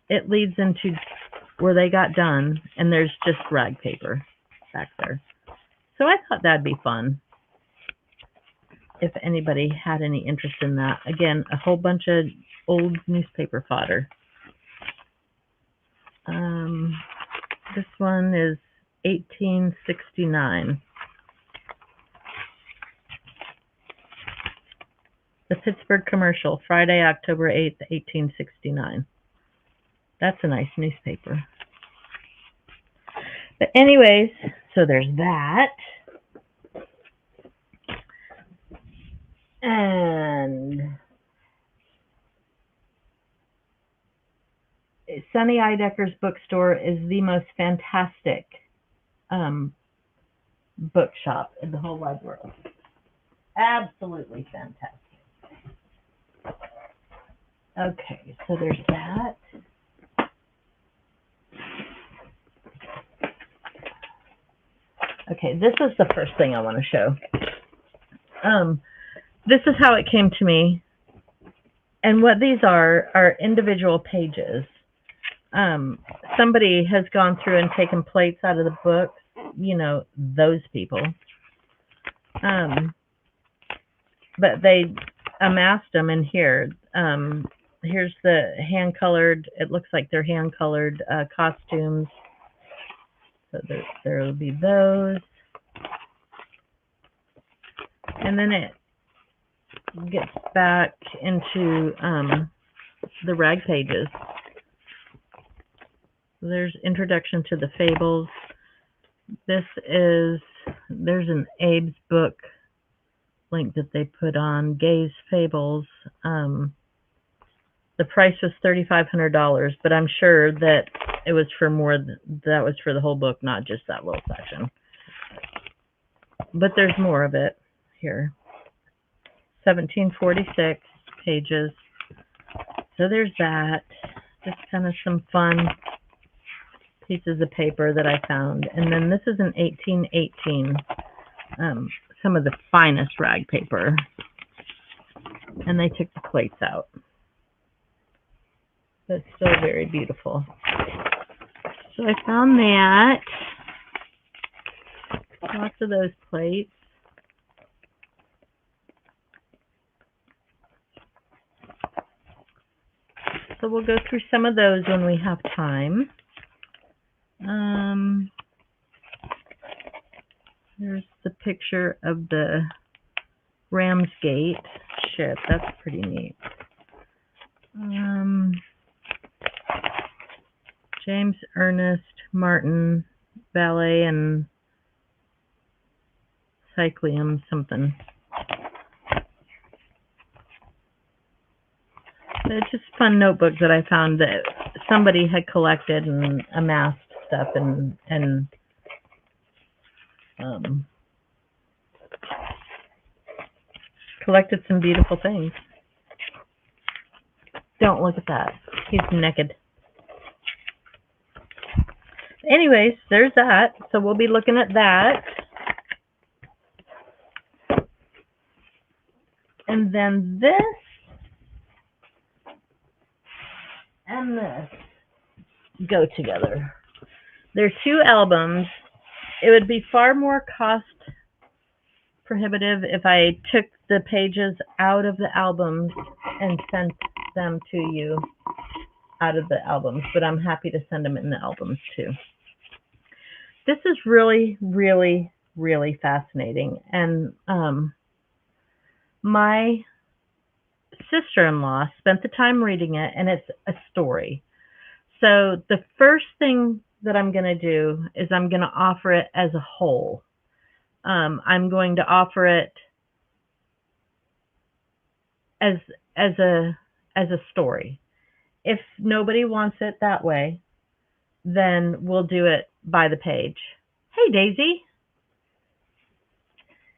it leads into where they got done, and there's just rag paper back there. So I thought that'd be fun if anybody had any interest in that. Again, a whole bunch of old newspaper fodder. This one is 1869. The Pittsburgh Commercial, Friday, October 8th, 1869. That's a nice newspaper. But anyways, so there's that. And Sunny Idecker's bookstore is the most fantastic bookshop in the whole wide world. Absolutely fantastic. Okay, so there's that. Okay, this is the first thing I want to show. This is how it came to me. And what these are individual pages. Somebody has gone through and taken plates out of the books, you know, those people. But they amassed them in here. Here's the hand-colored, it looks like they're hand-colored costumes. So there will be those. And then it gets back into the rag pages. There's Introduction to the Fables. There's an Abe's book link that they put on Gay's Fables. The price was $3,500, but I'm sure that it was for more. That was for the whole book, not just that little section. But there's more of it here. 1746 pages. So there's that. Just kind of some fun pieces of paper that I found. And then this is an 1818. Some of the finest rag paper. And they took the plates out. But it's still very beautiful. So I found that. Lots of those plates. So we'll go through some of those when we have time. There's the picture of the Ramsgate ship. That's pretty neat. James Ernest Martin Ballet and Cyclium something. So it's just fun notebooks that I found that somebody had collected and amassed stuff and collected some beautiful things. Don't look at that. He's naked. Anyways, there's that. So we'll be looking at that. And then this and this go together. They're two albums. It would be far more cost prohibitive if I took the pages out of the albums and sent them to you out of the albums, but I'm happy to send them in the albums too. This is really, really, really fascinating. And my sister-in-law spent the time reading it, and it's a story. So the first thing that I'm going to do is I'm going to offer it as a whole. I'm going to offer it as a story. If nobody wants it that way, then we'll do it by the page. Hey, Daisy.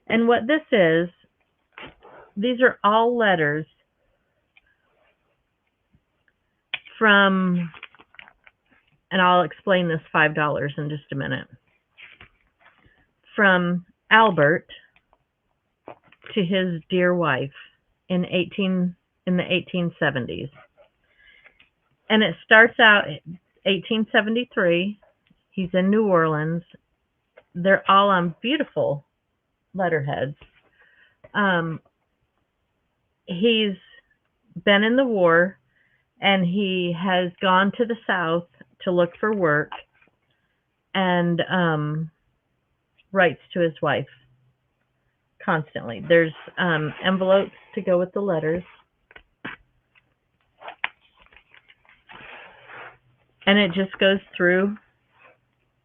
And what this is, these are all letters from, and I'll explain this $5 in just a minute, from Albert to his dear wife in the 1870s. And it starts out 1873. He's in New Orleans. They're all on beautiful letterheads. He's been in the war, and he has gone to the South to look for work, and writes to his wife constantly. There's envelopes to go with the letters. And it just goes through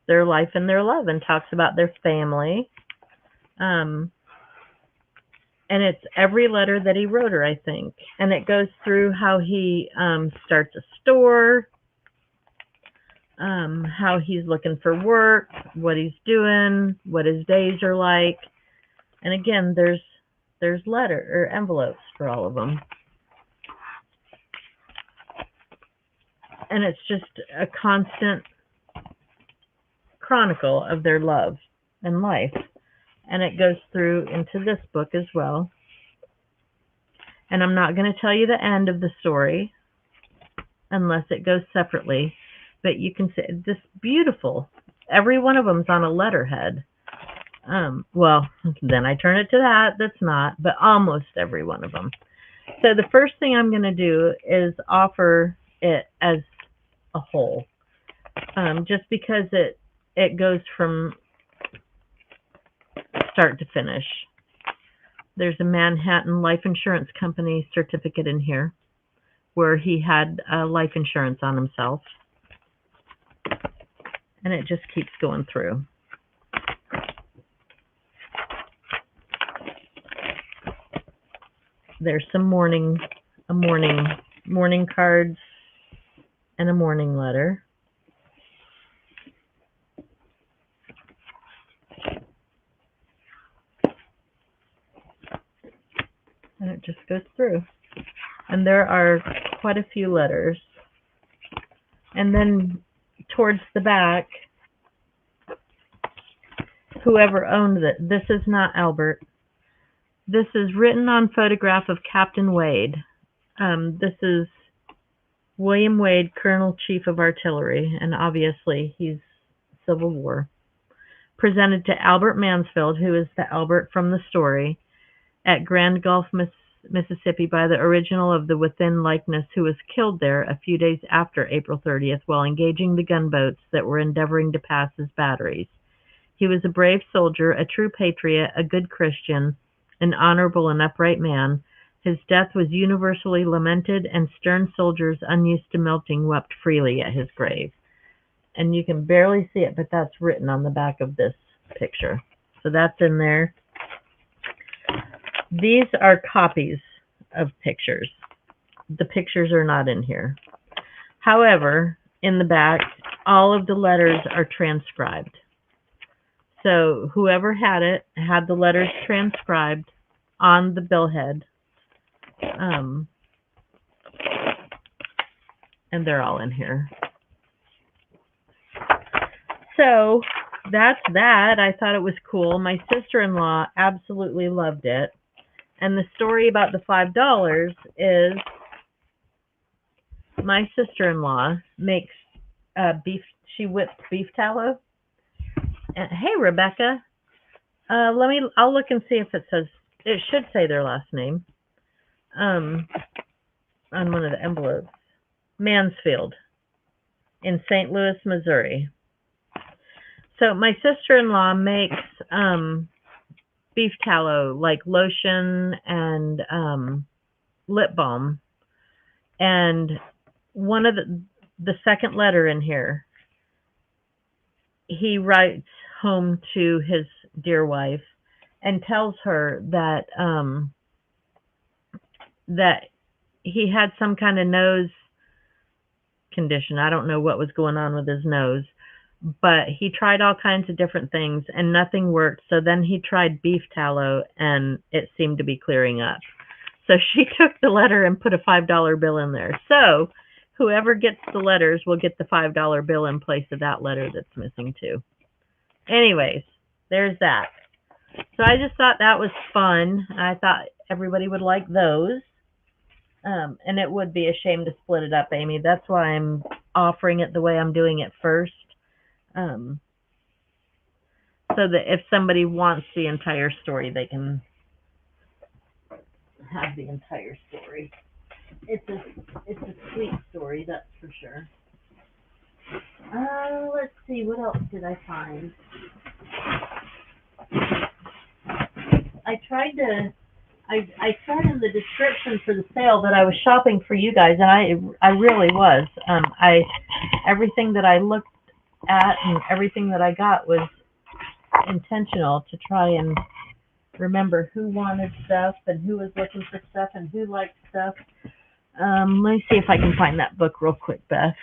their life and their love and talks about their family. And it's every letter that he wrote her, I think. And it goes through how he starts a store, how he's looking for work, what he's doing, what his days are like. And again, there's envelopes for all of them. And it's just a constant chronicle of their love and life. And it goes through into this book as well. And I'm not going to tell you the end of the story unless it goes separately. But you can see this beautiful. Every one of them's on a letterhead. Well, then I turn it to that. That's not, but almost every one of them. So the first thing I'm going to do is offer it as a whole, just because it goes from start to finish. There's a Manhattan Life Insurance Company certificate in here where he had life insurance on himself, and it just keeps going through. There's some morning cards and a morning letter. And it just goes through. And there are quite a few letters. And then towards the back, whoever owned it, this is not Albert. This is written on photograph of Captain Wade. This is William Wade, Colonel Chief of Artillery, and obviously he's Civil War. Presented to Albert Mansfield, who is the Albert from the story, at Grand Gulf, Mississippi, by the original of the Within likeness, who was killed there a few days after April 30th while engaging the gunboats that were endeavoring to pass his batteries. He was a brave soldier, a true patriot, a good Christian, an honorable and upright man. His death was universally lamented, and stern soldiers, unused to melting, wept freely at his grave. And you can barely see it, but that's written on the back of this picture. So that's in there. These are copies of pictures. The pictures are not in here. However, in the back, all of the letters are transcribed. So whoever had it had the letters transcribed on the billhead. And they're all in here. So that's that. I thought it was cool. My sister-in-law absolutely loved it. And the story about the $5 is my sister-in-law makes beef. She whips beef tallow. Hey, Rebecca. I'll look and see if it says. It should say their last name. On one of the envelopes. Mansfield in St. Louis, Missouri. So my sister-in-law makes beef tallow, like lotion and lip balm. And one of the second letter in here, he writes home to his dear wife and tells her that that he had some kind of nose condition. I don't know what was going on with his nose, but he tried all kinds of different things and nothing worked. So then he tried beef tallow and it seemed to be clearing up. So she took the letter and put a $5 bill in there. So whoever gets the letters will get the $5 bill in place of that letter that's missing too. Anyways, there's that. So I just thought that was fun. I thought everybody would like those. And it would be a shame to split it up, Amy. That's why I'm offering it the way I'm doing it first. So that if somebody wants the entire story, they can have the entire story. It's a sweet story, that's for sure. Let's see, what else did I find? I tried in the description for the sale that I was shopping for you guys, and I really was. Everything that I looked at and everything that I got was intentional to try and remember who wanted stuff and who was looking for stuff and who liked stuff. Let me see if I can find that book real quick, Bev.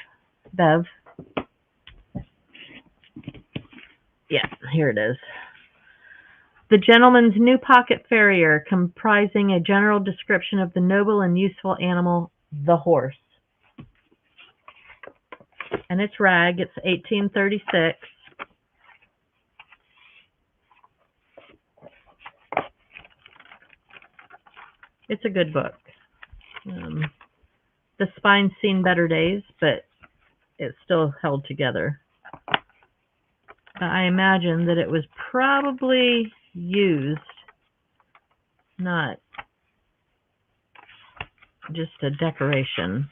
Yeah, here it is. The Gentleman's New Pocket Farrier, comprising a general description of the noble and useful animal, the horse. And it's rag. It's 1836. It's a good book. The spine's seen better days, but it's still held together. I imagine that it was probably used, not just a decoration.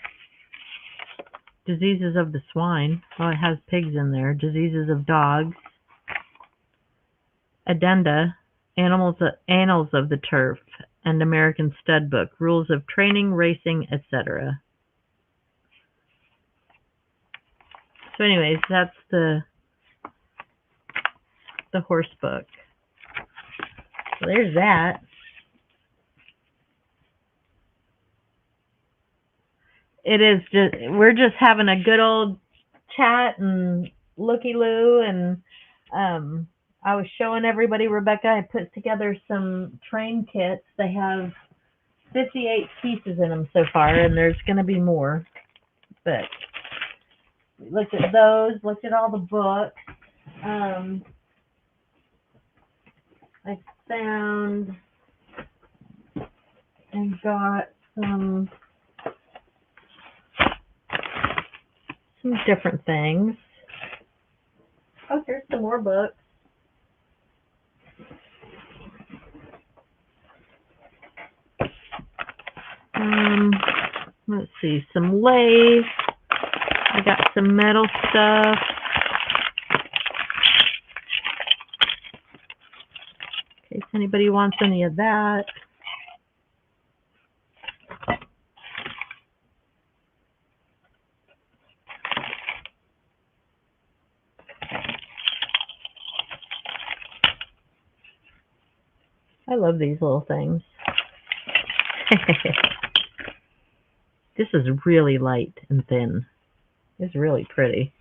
Diseases of the swine. Well, it has pigs in there. Diseases of dogs. Addenda. Annals of the turf and American stud book. Rules of training, racing, etc. So anyways, that's the horse book. So there's that. it is just, we're just having a good old chat and Looky-Loo, and I was showing everybody, Rebecca, I put together some train kits. They have 58 pieces in them so far, and there's going to be more. But looked at those, looked at all the books. I found and got some different things. Oh, here's some more books. Let's see, some lace. I got some metal stuff. In case anybody wants any of that. I love these little things. This is really light and thin. It's really pretty.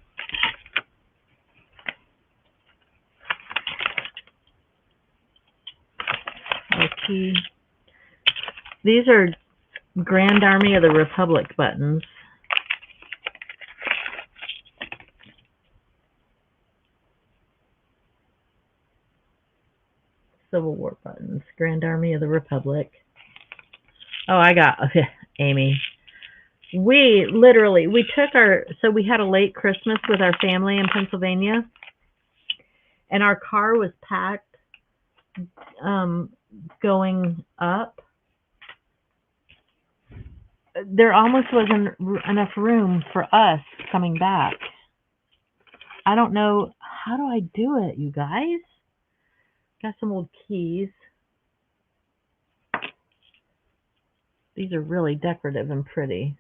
Okay. These are Grand Army of the Republic buttons. Civil War buttons. Grand Army of the Republic. Oh, I got Amy. We took so we had a late Christmas with our family in Pennsylvania, and our car was packed going up. There almost wasn't enough room for us coming back. I don't know, how do I do it, you guys? Got some old keys. These are really decorative and pretty.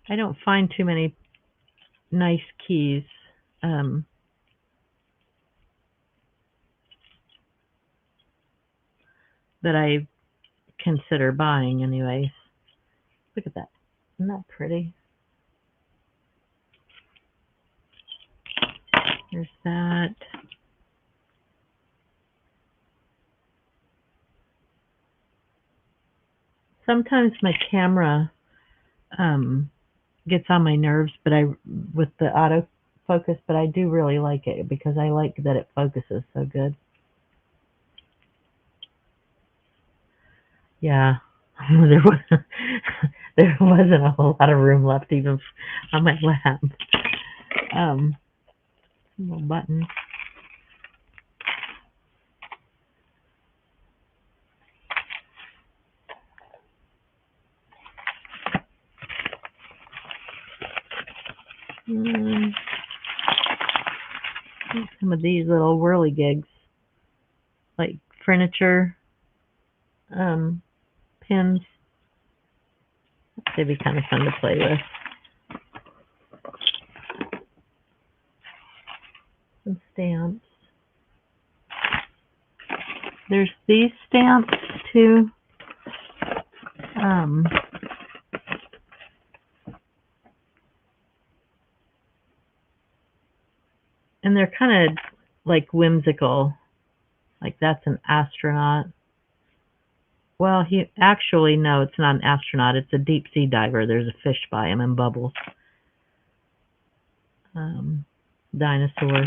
I don't find too many nice keys. That I consider buying anyways. Look at that. Isn't that pretty? There's that. Sometimes my camera gets on my nerves, but with the autofocus, but I do really like it because I like that it focuses so good. Yeah, there wasn't a whole lot of room left even on my lap. Little buttons. Some of these little whirligigs, like furniture pins. They'd be kind of fun to play with. Some stamps. There's these stamps too. And they're kind of like whimsical. Like that's an astronaut. Well, actually, no, it's not an astronaut. It's a deep sea diver. There's a fish by him in bubbles. Dinosaur.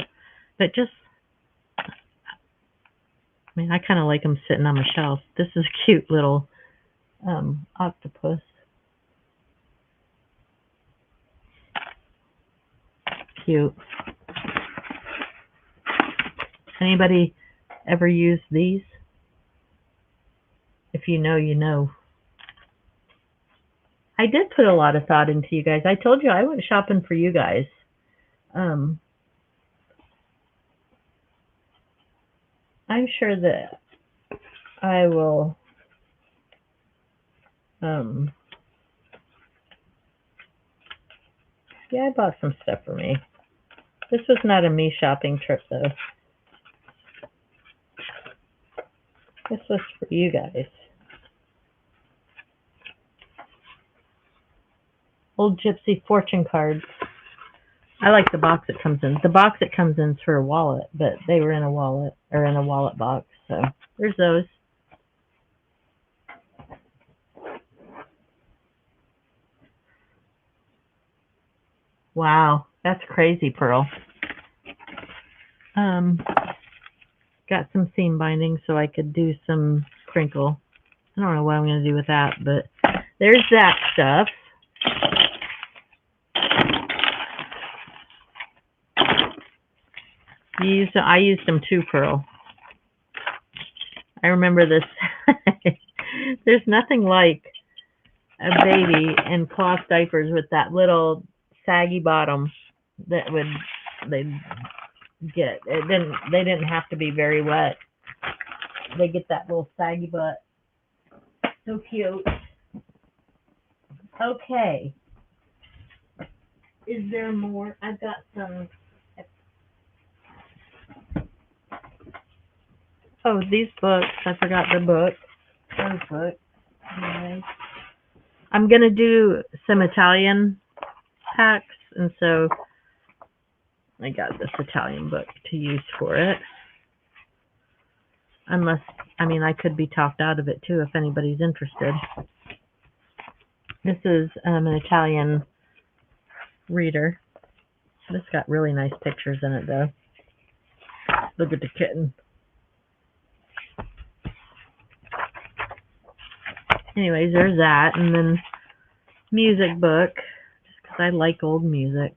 But just, I mean, I kind of like them sitting on my shelf. This is a cute little octopus. Cute. Anybody ever use these? If you know, you know. I did put a lot of thought into you guys. I told you I went shopping for you guys. I'm sure that I will yeah, I bought some stuff for me. This was not a me shopping trip though. This was for you guys. Old Gypsy fortune cards. I like the box it comes in. The box it comes in is for a wallet, but they were in a wallet, or in a wallet box. So there's those. Wow, that's crazy, Pearl. Got some seam binding so I could do some crinkle. I don't know what I'm going to do with that, but there's that stuff. I used them too, Pearl. I remember this. There's nothing like a baby in cloth diapers with that little saggy bottom that they'd get. They didn't have to be very wet. They get that little saggy butt. So cute. Okay. Is there more? I've got some. Oh, these books. I forgot the book. Those books. Anyway. I'm going to do some Italian packs, and so I got this Italian book to use for it. Unless, I could be talked out of it too if anybody's interested. This is an Italian reader. This got really nice pictures in it, though. Look at the kitten. Anyways, there's that, and then music book, just because I like old music.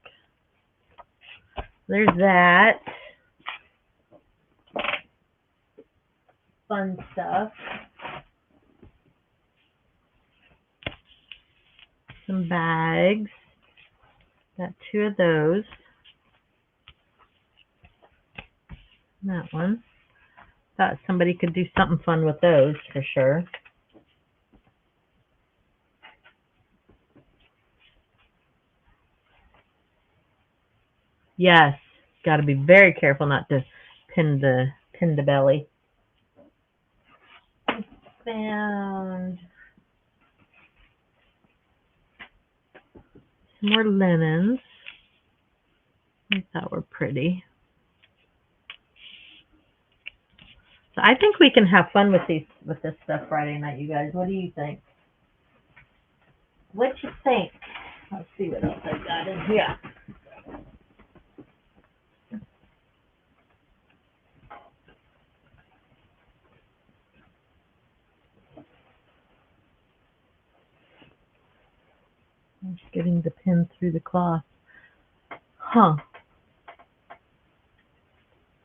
There's that. Fun stuff. Some bags. Got 2 of those. That one. Thought somebody could do something fun with those for sure. Yes, got to be very careful not to pin the belly. I found some more linens. I thought were pretty. So I think we can have fun with this stuff Friday night, you guys. What do you think? What you think? Let's see what else I got in here. I'm just getting the pin through the cloth. Huh.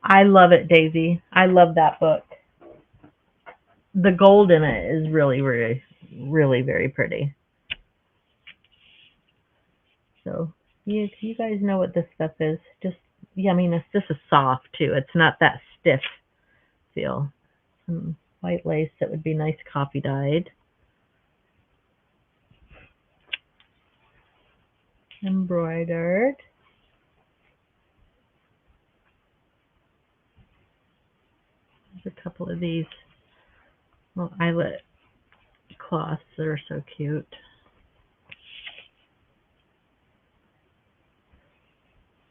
I love it, Daisy. I love that book. The gold in it is really, really, really very pretty. So you guys know what this stuff is. Just, this is soft too. It's not that stiff feel. Some white lace that would be nice coffee dyed. Embroidered. There's a couple of these little eyelet cloths that are so cute.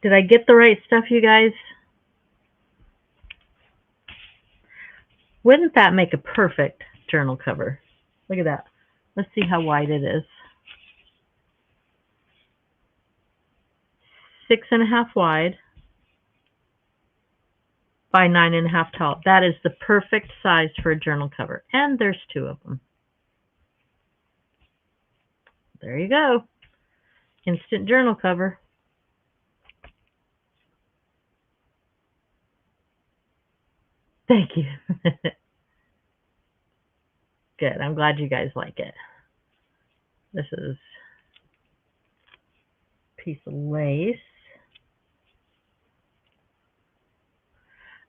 Did I get the right stuff, you guys? Wouldn't that make a perfect journal cover? Look at that. Let's see how wide it is. 6.5 wide by 9.5 tall. That is the perfect size for a journal cover. And there's 2 of them. There you go. Instant journal cover. Thank you. Good. I'm glad you guys like it. This is a piece of lace.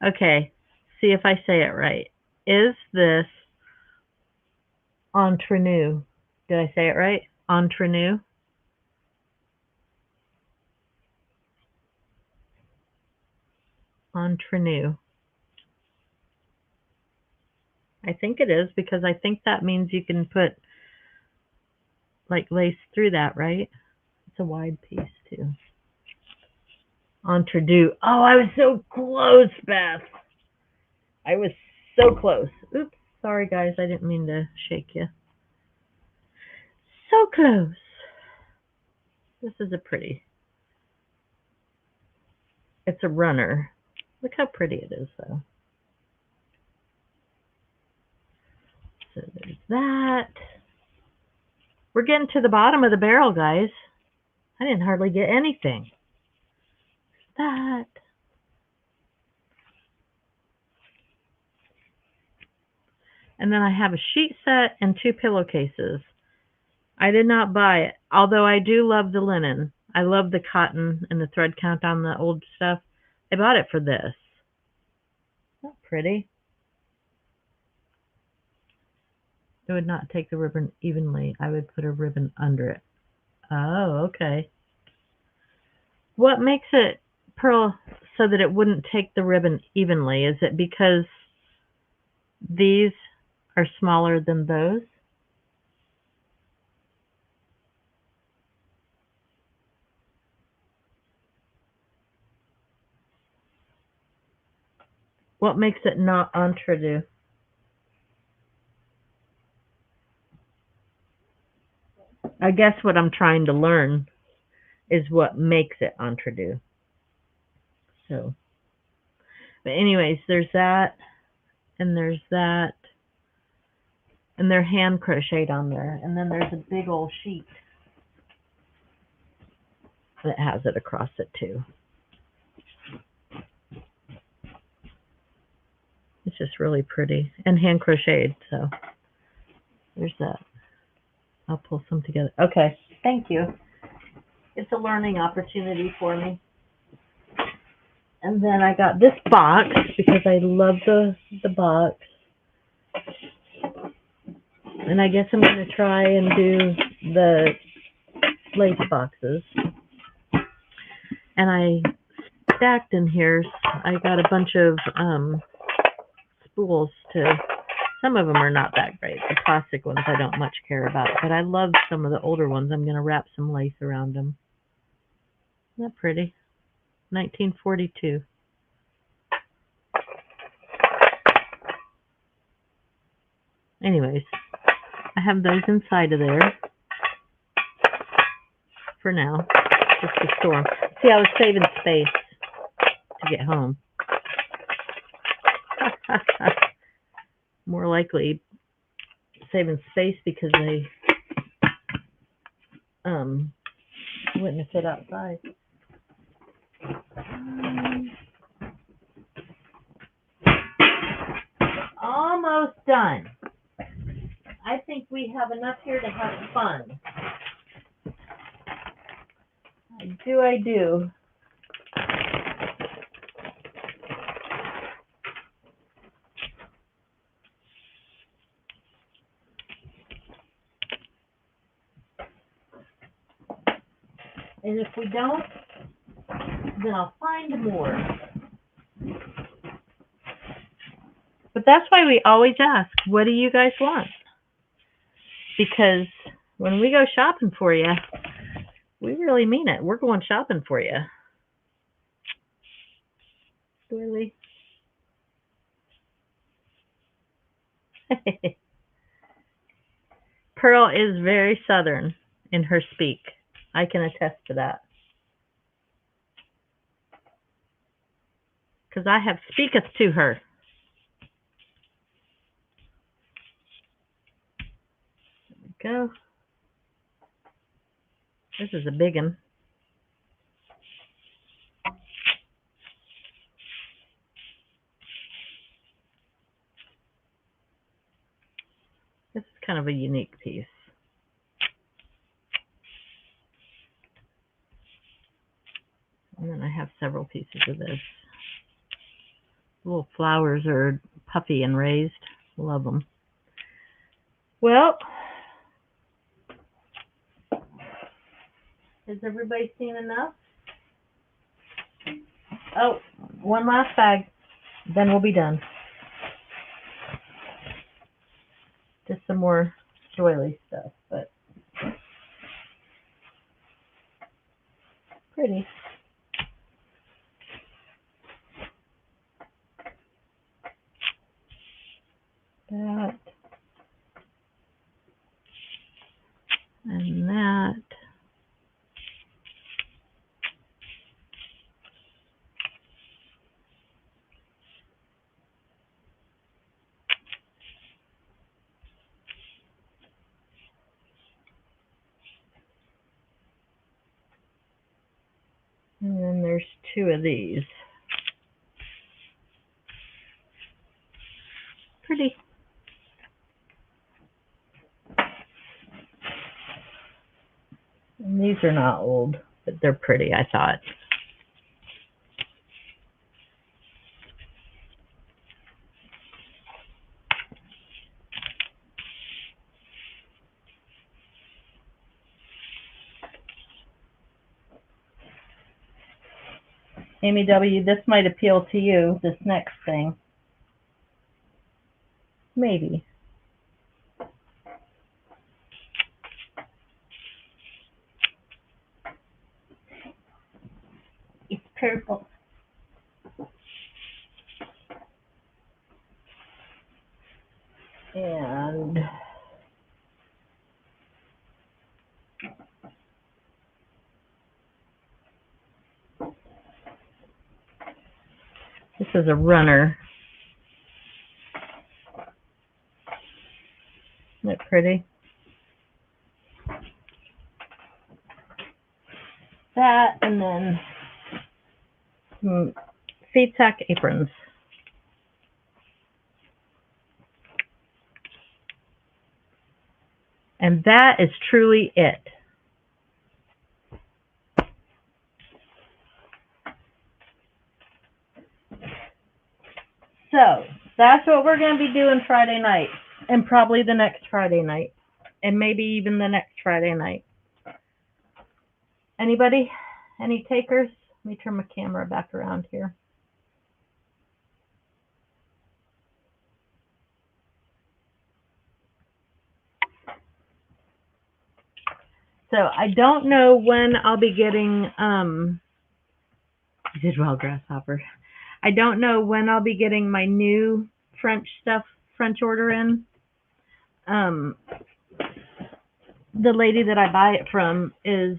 Okay. See if I say it right. Is this entre nous? Did I say it right? Entre nous? Entre nous. I think it is, because I think that means you can put like lace through that, right? It's a wide piece too. Entre deux. Oh, I was so close, Beth. I was so close. Oops. Sorry, guys. I didn't mean to shake you. So close. This is a pretty. It's a runner. Look how pretty it is, though. So there's that. We're getting to the bottom of the barrel, guys. I didn't hardly get anything. That. And then I have a sheet set and 2 pillowcases. I did not buy it, although I do love the linen. I love the cotton and the thread count on the old stuff. I bought it for this. Isn't that pretty? It would not take the ribbon evenly. I would put a ribbon under it. Oh, okay. What makes it, Pearl, so that it wouldn't take the ribbon evenly? Is it because these are smaller than those? What makes it not entre deux? I guess what I'm trying to learn is what makes it entre deux. So, but anyways, there's that, and there's that, and they're hand crocheted on there, and then there's a big old sheet that has it across it too. It's just really pretty and hand crocheted. So there's that. I'll pull some together. Okay, thank you. It's a learning opportunity for me. And then I got this box because I love the box. And I guess I'm going to try and do the lace boxes. And I stacked in here, I got a bunch of spools to, some of them are not that great. The plastic ones I don't much care about, but I love some of the older ones. I'm going to wrap some lace around them. Isn't that pretty? 1942. Anyways, I have those inside of there for now, just to store them. See, I was saving space to get home. More likely saving space because they wouldn't have fit outside. Almost done. I think we have enough here to have fun. I do. And if we don't, then I'll find more. But that's why we always ask, what do you guys want? Because when we go shopping for you, we really mean it. We're going shopping for you. Really? Pearl is very Southern in her speak. I can attest to that. Because I have speaketh to her. There we go. This is a big one. This is kind of a unique piece. And then I have several pieces of this. The little flowers are puffy and raised. Love them. Well, has everybody seen enough? Oh, one last bag. Then we'll be done. Just some more doily stuff, but pretty. That and that. And then there's 2 of these. Pretty. And these are not old, but they're pretty, I thought. Amy W., this might appeal to you, this next thing. Maybe. It's purple. And this is a runner. Isn't it pretty? That, and then some feed sack aprons. And that is truly it. So that's what we're going to be doing Friday night, and probably the next Friday night, and maybe even the next Friday night. Anybody? Any takers? Let me turn my camera back around here. So I don't know when I'll be getting, you did well, Grasshopper. I don't know when I'll be getting my new French order in. The lady that I buy it from is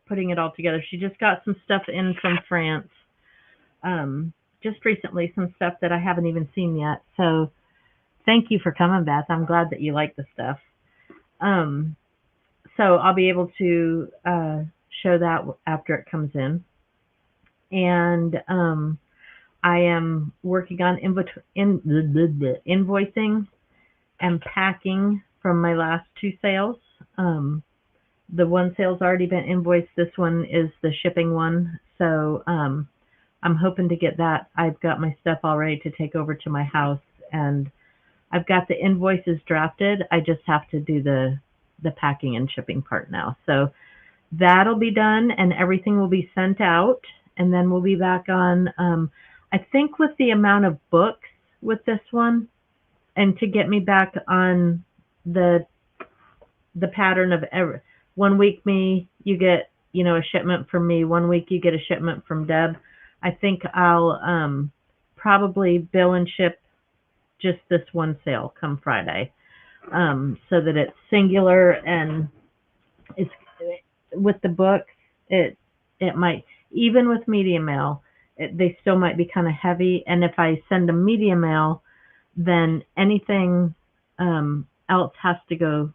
putting it all together. She just got some stuff in from France just recently, some stuff that I haven't even seen yet. So thank you for coming, Beth. I'm glad that you like the stuff. So I'll be able to show that after it comes in. And I am working on invoicing and packing from my last 2 sales. The one sale's already been invoiced. This one is the shipping one. So I'm hoping to get that. I've got my stuff all ready to take over to my house, and I've got the invoices drafted. I just have to do the packing and shipping part now. So that'll be done, and everything will be sent out, and then we'll be back on, I think with the amount of books with this one, and to get me back on the pattern of 1 week you get, a shipment from me. 1 week you get a shipment from Deb. I think I'll probably bill and ship just this one sale come Friday, so that it's singular, and it's with the books. It might, even with media mail, they still might be kind of heavy. And if I send them media mail, then anything else has to go,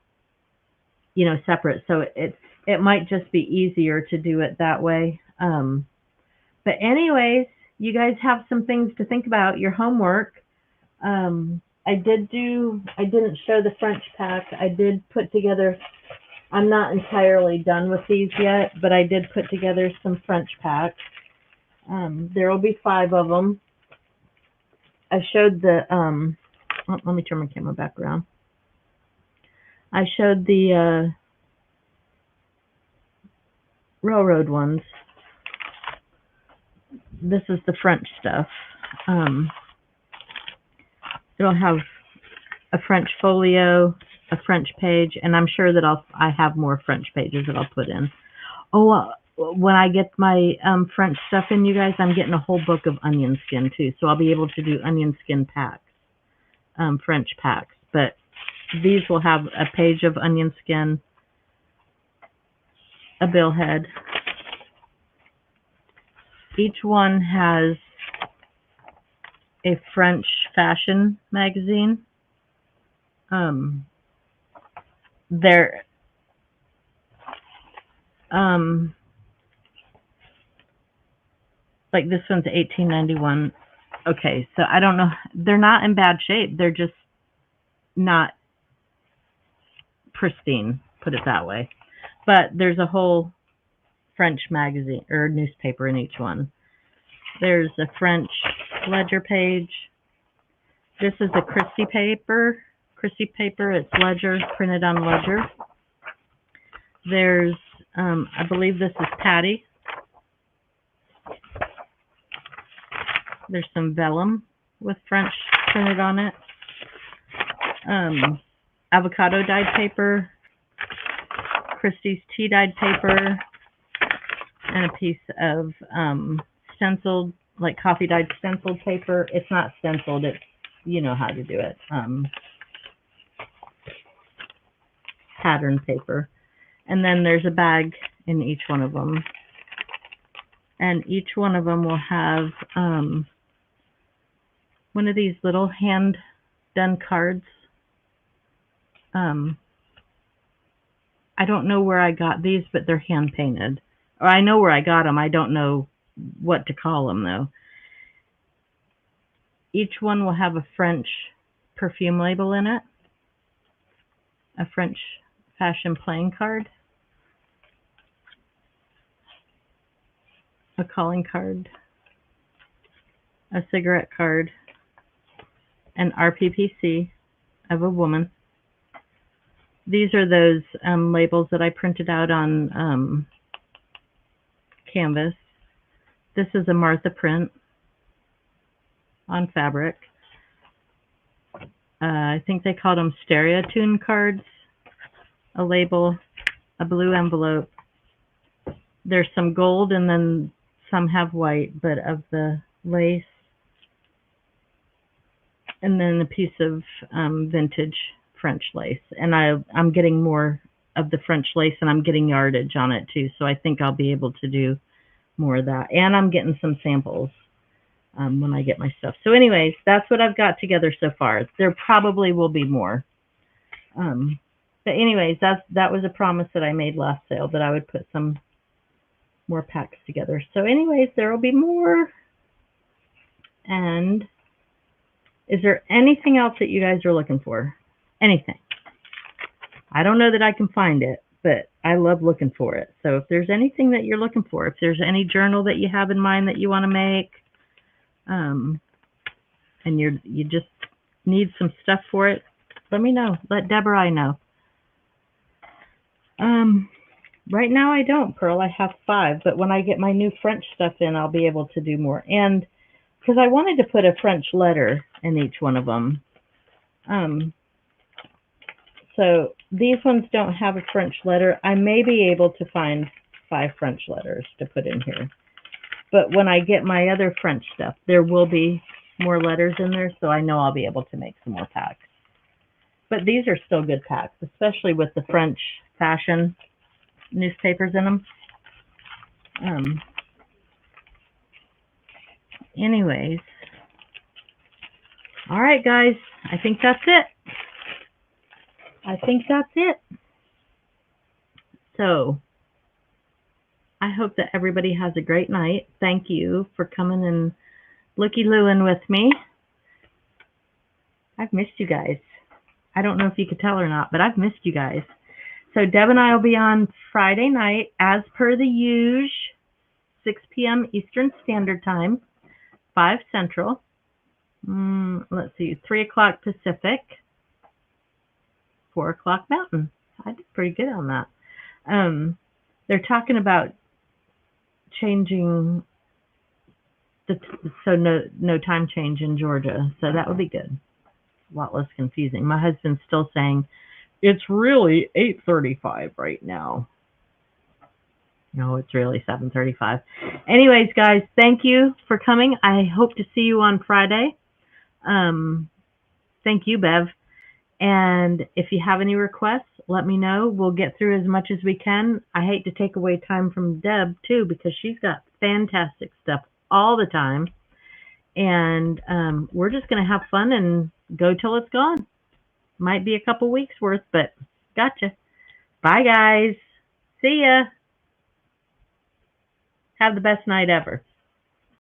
separate. So it might just be easier to do it that way. But anyways, you guys have some things to think about, your homework. I didn't show the French pack. I did put together, I'm not entirely done with these yet, but I did put together some French packs. There will be 5 of them. I showed the, let me turn my camera back around. I showed the railroad ones. This is the French stuff. It'll have a French folio, a French page, and I'm sure that I have more French pages that I'll put in. Oh, when I get my French stuff in, you guys, I'm getting a whole book of onion skin too, so I'll be able to do onion skin packs, French packs. But these will have a page of onion skin, a billhead. Each one has a French fashion magazine. They're like this one's $18.91. Okay, so I don't know. They're not in bad shape. They're just not pristine, put it that way. But there's a whole French magazine or newspaper in each one. There's a French ledger page. This is a Christie paper. It's ledger, printed on ledger. There's, I believe this is Patty. There's some vellum with French printed on it. Avocado dyed paper. Christie's tea dyed paper. And a piece of stenciled, like coffee dyed stenciled paper. It's not stenciled, it's, you know how to do it. Pattern paper. And then there's a bag in each one of them. And each one of them will have one of these little hand done cards. I don't know where I got these, but they're hand painted. Or I know where I got them. I don't know what to call them though. Each one will have a French perfume label in it. A French fashion playing card. A calling card. A cigarette card. An RPPC of a woman. These are those labels that I printed out on canvas. This is a Martha print on fabric. I think they called them Stereotune cards. A label, a blue envelope. There's some gold and then some have white, but of the lace. And then a piece of vintage French lace. And I'm getting more of the French lace and I'm getting yardage on it too. So I think I'll be able to do more of that. And I'm getting some samples when I get my stuff. So anyways, that's what I've got together so far. There probably will be more. But anyways, that was a promise that I made last sale, that I would put some more packs together. So anyways, there will be more. And is there anything else that you guys are looking for? Anything? I don't know that I can find it, but I love looking for it. So if there's anything that you're looking for, if there's any journal that you have in mind that you want to make, and you just need some stuff for it, let me know. Let Deborah know. Right now I don't, Pearl. I have 5, but when I get my new French stuff in, I'll be able to do more. And because I wanted to put a French letter in each one of them. So these ones don't have a French letter. I may be able to find 5 French letters to put in here. But when I get my other French stuff, there will be more letters in there, so I know I'll be able to make some more packs. But these are still good packs, especially with the French fashion newspapers in them. Anyways. All right, guys. I think that's it. So, I hope that everybody has a great night. Thank you for coming and looky-looing with me. I've missed you guys. I don't know if you could tell or not, but I've missed you guys. So Deb and I will be on Friday night, as per the usual, 6 p.m. Eastern Standard Time, 5 Central. Let's see, 3 o'clock Pacific, 4 o'clock Mountain. I did pretty good on that. They're talking about changing so no time change in Georgia. So that would be good. A lot less confusing. My husband's still saying It's really 8:35 right now. No, it's really 7:35. Anyways, guys, thank you for coming. I hope to see you on Friday. Um, thank you, Bev. And if you have any requests, let me know. We'll get through as much as we can. I hate to take away time from Deb, too, because she's got fantastic stuff all the time. And we're just going to have fun and go till it's gone. Might be a couple weeks worth, but gotcha. Bye, guys. See ya. Have the best night ever.